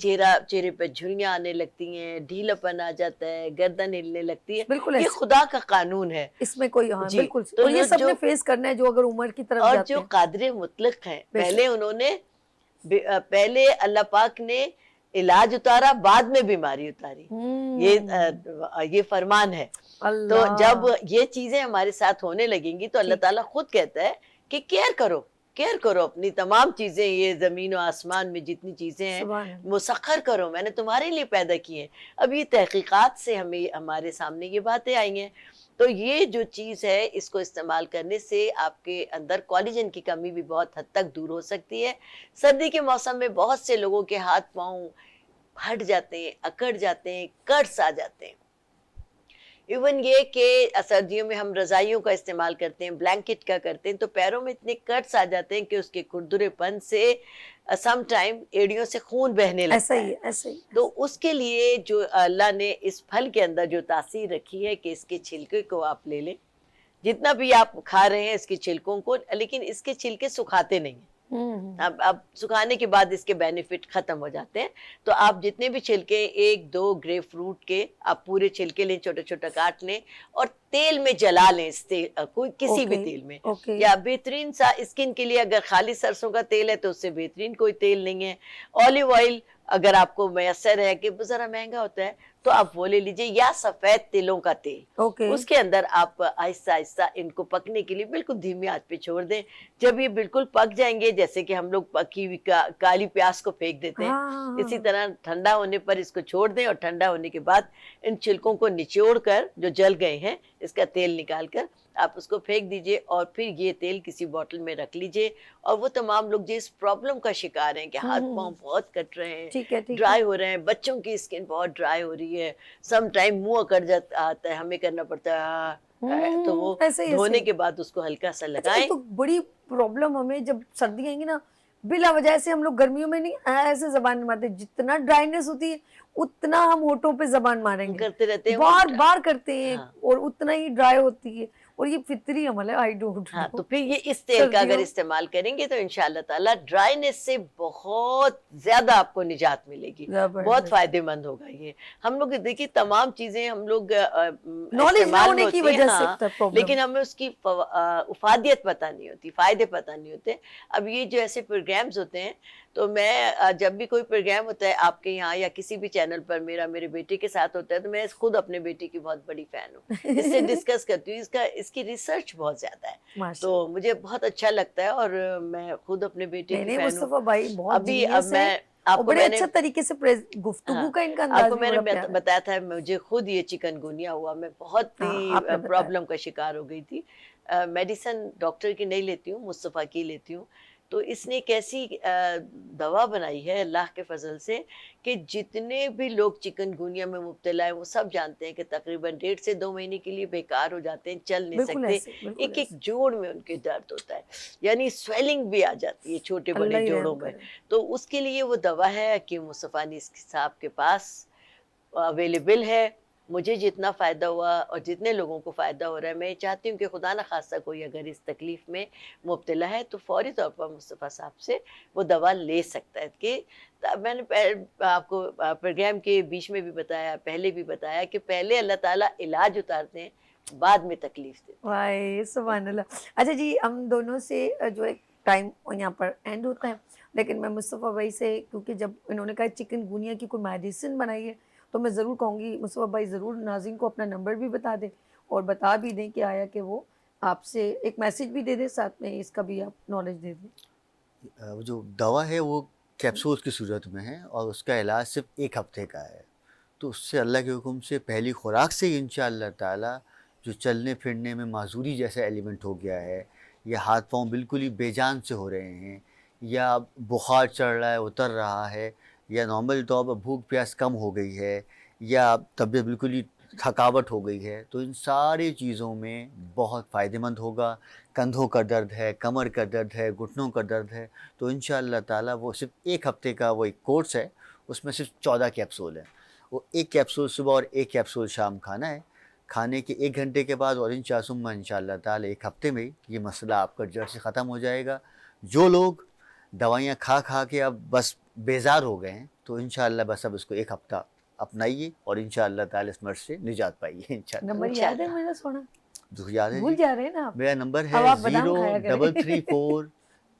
چہرے پہ جھریاں آنے لگتی ہیں، ڈھیلا پن آ جاتا ہے، گردن ہلنے لگتی ہے. بالکل یہ ایسے، خدا کا قانون ہے. اس میں کوئی ہاں جی، بالکل. تو اور یہ سب جو نے فیس کرنا ہے جو اگر عمر کی طرف اور جاتے جو ہیں. قادر مطلق ہیں، بے شک. پہلے انہوں نے پہلے اللہ پاک نے علاج اتارا، بعد میں بیماری اتاری. یہ فرمان ہے. تو اللہ، جب یہ چیزیں ہمارے ساتھ ہونے لگیں گی تو اللہ تعالیٰ خود کہتا ہے کہ کیئر کرو اپنی تمام چیزیں، یہ زمین و آسمان میں جتنی چیزیں ہیں سبحان اللہ. مسخر کرو، میں نے تمہارے لیے پیدا کی ہیں. اب یہ تحقیقات سے ہمارے سامنے یہ باتیں آئی ہیں. تو یہ جو چیز ہے اس کو استعمال کرنے سے آپ کے اندر کولیجن کی کمی بھی بہت حد تک دور ہو سکتی ہے. سردی کے موسم میں بہت سے لوگوں کے ہاتھ پاؤں پھٹ جاتے ہیں، اکڑ جاتے ہیں، کٹس آ جاتے ہیں. ایون یہ کہ سردیوں میں ہم رضائیوں کا استعمال کرتے ہیں، بلینکٹ کا کرتے ہیں، تو پیروں میں اتنے کٹس آ جاتے ہیں کہ اس کے کھردرے پن سے سم ٹائم ایڑیوں سے خون بہنے ایسا لگتا ہی ہے. ہے، ایسا ہی. تو اس کے لیے جو اللہ نے اس پھل کے اندر جو تاثیر رکھی ہے کہ اس کے چھلکے کو آپ لے لیں، جتنا بھی آپ کھا رہے ہیں اس کے چھلکوں کو، لیکن اس کے چھلکے سکھاتے نہیں ہیں. اب سکھانے کے بعد اس کے بینیفٹ ختم ہو جاتے ہیں. تو آپ جتنے بھی چھلکے، 1-2 گریپ فروٹ کے آپ پورے چھلکے لیں، چھوٹا چھوٹا کاٹ لیں اور تیل میں جلا لیں. اس کوئی کسی بھی تیل میں، اوکے. یا بہترین سا اسکن کے لیے اگر خالی سرسوں کا تیل ہے تو اس سے بہترین کوئی تیل نہیں ہے. اولیو آئل اگر آپ کو میسر ہے، کہ ذرا مہنگا ہوتا ہے تو آپ وہ لے لیجئے، یا سفید تلوں کا تیل. اوکے. اس کے اندر آپ آہستہ آہستہ ان کو پکنے کے لیے بالکل دھیمی آنچ پہ چھوڑ دیں. جب یہ بالکل پک جائیں گے، جیسے کہ ہم لوگ پکی ہوئی کالی پیاز کو پھینک دیتے ہیں، ہاں، اسی طرح ٹھنڈا ہونے پر اس کو چھوڑ دیں، اور ٹھنڈا ہونے کے بعد ان چھلکوں کو نچوڑ کر جو جل گئے ہیں اس کا تیل نکال کر آپ اس کو پھینک دیجئے. اور پھر یہ تیل کسی بوٹل میں رکھ لیجئے. اور وہ تمام لوگ جس پرابلم کا شکار ہیں کہ ہاتھ پاؤں بہت کٹ رہے ہیں، ٹھیک ہے، ٹھیک ہے. ڈرائی ہو رہے ہیں، بچوں کی اسکن بہت ڈرائی ہو رہی ہے، سم ٹائم منہ اکڑ جاتا آتا ہے، ہمیں کرنا پڑتا ہے، تو وہ ایسے ہی، دھونے ایسے ہی. کے بعد اس کو ہلکا سا اچھا، لگائیں. ایک تو بڑی پرابلم ہمیں جب سردی آئیں گی نا، بلا وجہ سے ہم لوگ گرمیوں میں نہیں ایسے زبان مارتے، جتنا ڈرائنیس ہوتی ہے اتنا ہم ہونٹوں پہ زبان ماریں گے، کرتے رہتے ہیں بار بار کرتے ہیں، ہاں. اور اتنا ہی ڈرائی ہوتی ہے. اور یہ فطری عمل ہے. آئی ڈونٹ ہاں، تو پھر یہ اس تیل کا اگر سردیوں- استعمال کریں گے تو انشاءاللہ تعالیٰ ڈرائینس سے بہت زیادہ آپ کو نجات ملے گی، بہت فائدے مند ہوگا. یہ ہم لوگ دیکھیے تمام چیزیں ہم لوگ نالج نہ استعمال ہونے میں کی ہوتی ہیں، وجہ سے ہاں، ہوتا ہے problem. لیکن ہمیں اس کی افادیت پتہ نہیں ہوتی، فائدے پتہ نہیں ہوتے. اب یہ جو ایسے پروگرامز ہوتے ہیں تو میں جب بھی کوئی پروگرام ہوتا ہے آپ کے یہاں یا کسی بھی چینل پر میرا میرے بیٹے کے ساتھ ہوتا ہے تو میں خود اپنے بیٹے کی بہت بڑی فین ہوں. اس سے ڈسکس کرتی ہوں, اس کی ریسرچ بہت زیادہ ہے, ماشاء تو مجھے بہت اچھا لگتا ہے اور میں خود اپنے بیٹے کی نہیں فین ہوں. مصطفیٰ بھائی بہت ابھی اب جینیس ہے میں اور آپ کو بڑے میں نے اچھا طریقے سے گفتگو کا ان کا آپ انداز کو بھی میں بڑا نے پیارا ہے. بتایا تھا مجھے خود یہ چکن گونیا ہوا, میں بہت ہاں ہی آپ نے بتایا. پرابلم کا شکار ہو گئی تھی. میڈیسن ڈاکٹر کی نہیں لیتی ہوں, مصطفیٰ کی لیتی ہوں. تو اس نے ایک ایسی دوا بنائی ہے اللہ کے فضل سے کہ جتنے بھی لوگ چکن گونیا میں مبتلا ہیں وہ سب جانتے ہیں کہ تقریباً 1.5 سے 2 مہینے کے لیے بیکار ہو جاتے ہیں, چل نہیں بالکل سکتے. ایسے بالکل ایک ایسے. جوڑ میں ان کے درد ہوتا ہے, یعنی سویلنگ بھی آ جاتی ہے چھوٹے اللہ بڑے ہی جوڑوں رحم میں. کرے. تو اس کے لیے وہ دوا ہے کہ مصطفیٰ انیس صاحب کے پاس اویلیبل ہے. مجھے جتنا فائدہ ہوا اور جتنے لوگوں کو فائدہ ہو رہا ہے, میں چاہتی ہوں کہ خدا نہ خواستہ کوئی اگر اس تکلیف میں مبتلا ہے تو فوری طور پر مصطفیٰ صاحب سے وہ دوا لے سکتا ہے. کہ میں نے آپ کو پروگرام کے بیچ میں بھی بتایا, پہلے بھی بتایا کہ پہلے اللہ تعالیٰ علاج اتارتے ہیں, بعد میں تکلیف دیتے ہیں. واہ سبحان اللہ. اچھا جی, ہم دونوں سے جو ایک ٹائم یہاں پر اینڈ ہوتا ہے, لیکن میں مصطفیٰ بھائی سے, کیونکہ جب انہوں نے کہا چکن گونیا کی کوئی میڈیسن بنائی ہے تو میں ضرور کہوں گی مصطفیٰ بھائی ضرور ناظرین کو اپنا نمبر بھی بتا دیں اور بتا بھی دیں کہ آیا کہ وہ آپ سے ایک میسج بھی دے دیں, ساتھ میں اس کا بھی آپ نالج دے دیں. وہ جو دوا ہے وہ کیپسولز کی صورت میں ہے اور اس کا علاج صرف 1 ہفتے کا ہے. تو اس سے اللہ کے حکم سے پہلی خوراک سے ہی انشاءاللہ تعالیٰ جو چلنے پھرنے میں معذوری جیسا ایلیمنٹ ہو گیا ہے, یا ہاتھ پاؤں بالکل ہی بے جان سے ہو رہے ہیں, یا بخار چڑھ رہا ہے اتر رہا ہے, یا نارمل طور پر بھوک پیاس کم ہو گئی ہے, یا طبیعت بالکل ہی تھکاوٹ ہو گئی ہے, تو ان ساری چیزوں میں بہت فائدہ مند ہوگا. کندھوں کا درد ہے, کمر کا درد ہے, گھٹنوں کا درد ہے, تو انشاءاللہ تعالیٰ وہ صرف 1 ہفتے کا وہ ایک کورس ہے, اس میں صرف 14 کیپسول ہیں. وہ 1 کیپسول صبح اور 1 کیپسول شام کھانا ہے. کھانے کے 1 گھنٹے کے بعد اور انشاءاللہ تعالیٰ 1 ہفتے میں یہ مسئلہ آپ کا جڑ سے ختم ہو جائے گا. جو لوگ دوائیاں کھا کے اب بس بیزار ہو گئے ہیں تو انشاءاللہ بس اب اس کو 1 ہفتہ اپنائیے اور انشاءاللہ تعالیٰ اس مرض سے نجات پائیے انشاءاللہ. نمبر یاد ہے میرا سونا؟ یاد ہے بھول جی؟ جا رہے ہیں نا آپ. میرا نمبر ہے اب آپ بادام کھایا کریں. 0334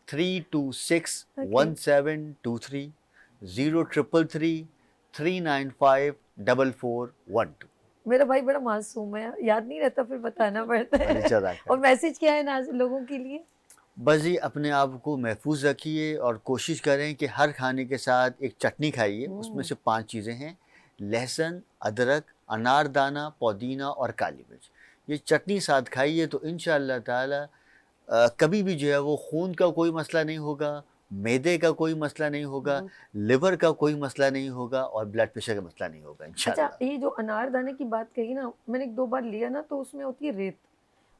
326 1723 0333 395 4412. میرا بھائی بڑا معصوم ہے, یاد نہیں رہتا پھر بتانا پڑتا ہے. اور میسج کیا ہے ناظرین لوگوں کے لیے؟ بس جی اپنے آپ کو محفوظ رکھیے اور کوشش کریں کہ ہر کھانے کے ساتھ ایک چٹنی کھائیے. اس میں سے 5 چیزیں ہیں: لہسن, ادرک, انار دانہ, پودینہ اور کالی مرچ. یہ چٹنی ساتھ کھائیے تو انشاءاللہ تعالی کبھی بھی جو ہے وہ خون کا کوئی مسئلہ نہیں ہوگا, معدے کا کوئی مسئلہ نہیں ہوگا, لیور کا کوئی مسئلہ نہیں ہوگا اور بلڈ پریشر کا مسئلہ نہیں ہوگا انشاءاللہ. اچھا, یہ جو انار دانے کی بات کہی نا, میں نے 1-2 بار لیا نا تو اس میں ہوتی ہے ریت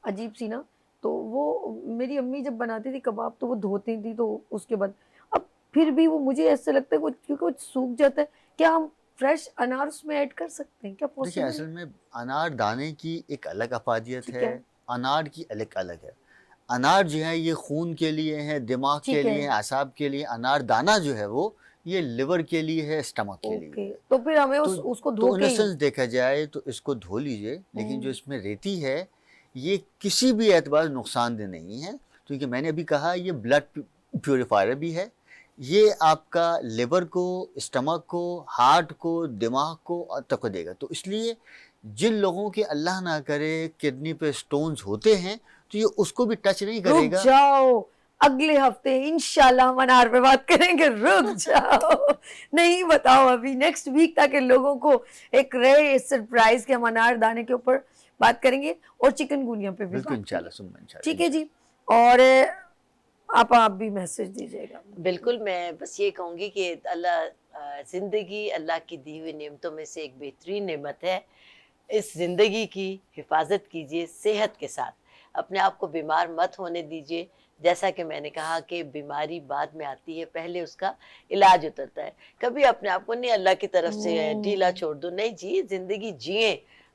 عجیب سی نا, تو وہ میری امی جب بناتی تھی کباب تو وہ دھوتی تھی, تو اس کے بعد اب پھر بھی وہ مجھے ایسا لگتا ہے کیونکہ وہ سوکھ جاتا ہے. کیا ہم فریش انار اس میں ایڈ کر سکتے ہیں؟ کیا دیکھیے پاسبل اصل میں انار دانے کی ایک الگ افادیت ٹھیک ہے, ہے. انار کی الگ ہے. انار جو ہے یہ خون کے لیے ہے, دماغ کے ٹھیک ہے. لیے, اعصاب کے لیے. انار دانہ جو ہے وہ یہ لیور کے لیے ہے, اسٹمک کے لیے. اوکے, تو پھر ہمیں اس کو تو دھو ان کے سینس دیکھا جائے تو اس کو دھو لیجئے, لیکن جو اس میں ریتی ہے یہ کسی بھی اعتبار سے نقصان دہ نہیں ہے, کیونکہ میں نے ابھی کہا یہ بلڈ پیوریفائر بھی ہے. یہ آپ کا لیور کو, اسٹمک کو, ہارٹ کو, دماغ کو تک دے گا. تو اس لیے جن لوگوں کے اللہ نہ کرے کڈنی پہ سٹونز ہوتے ہیں تو یہ اس کو بھی ٹچ نہیں کرے گا. رک جاؤ, اگلے ہفتے انشاءاللہ ہم انار پہ بات کریں گے. رک جاؤ, نہیں بتاؤ ابھی, نیکسٹ ویک تاکہ لوگوں کو ایک رہے سرپرائز کہ ہم انار دانے کے اوپر بات کریں گے اور چکن گونیا پہ بھی بالکل بات کریں گے. انشاءاللہ. ٹھیک ہے جی, اور آپ بھی میسج دیجیے گا. بالکل, میں بس یہ کہوں گی کہ زندگی اللہ کی دی ہوئی نعمتوں میں سے ایک بہترین نعمت ہے. اس زندگی کی حفاظت کیجیے صحت کے ساتھ, اپنے آپ کو بیمار مت ہونے دیجیے. جیسا کہ میں نے کہا کہ بیماری بعد میں آتی ہے, پہلے اس کا علاج اترتا ہے. کبھی اپنے آپ کو نہیں اللہ کی طرف سے ڈھیلا چھوڑ دو, نہیں جی, زندگی جئیں,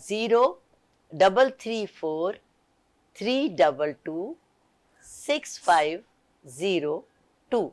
0334-322-6502।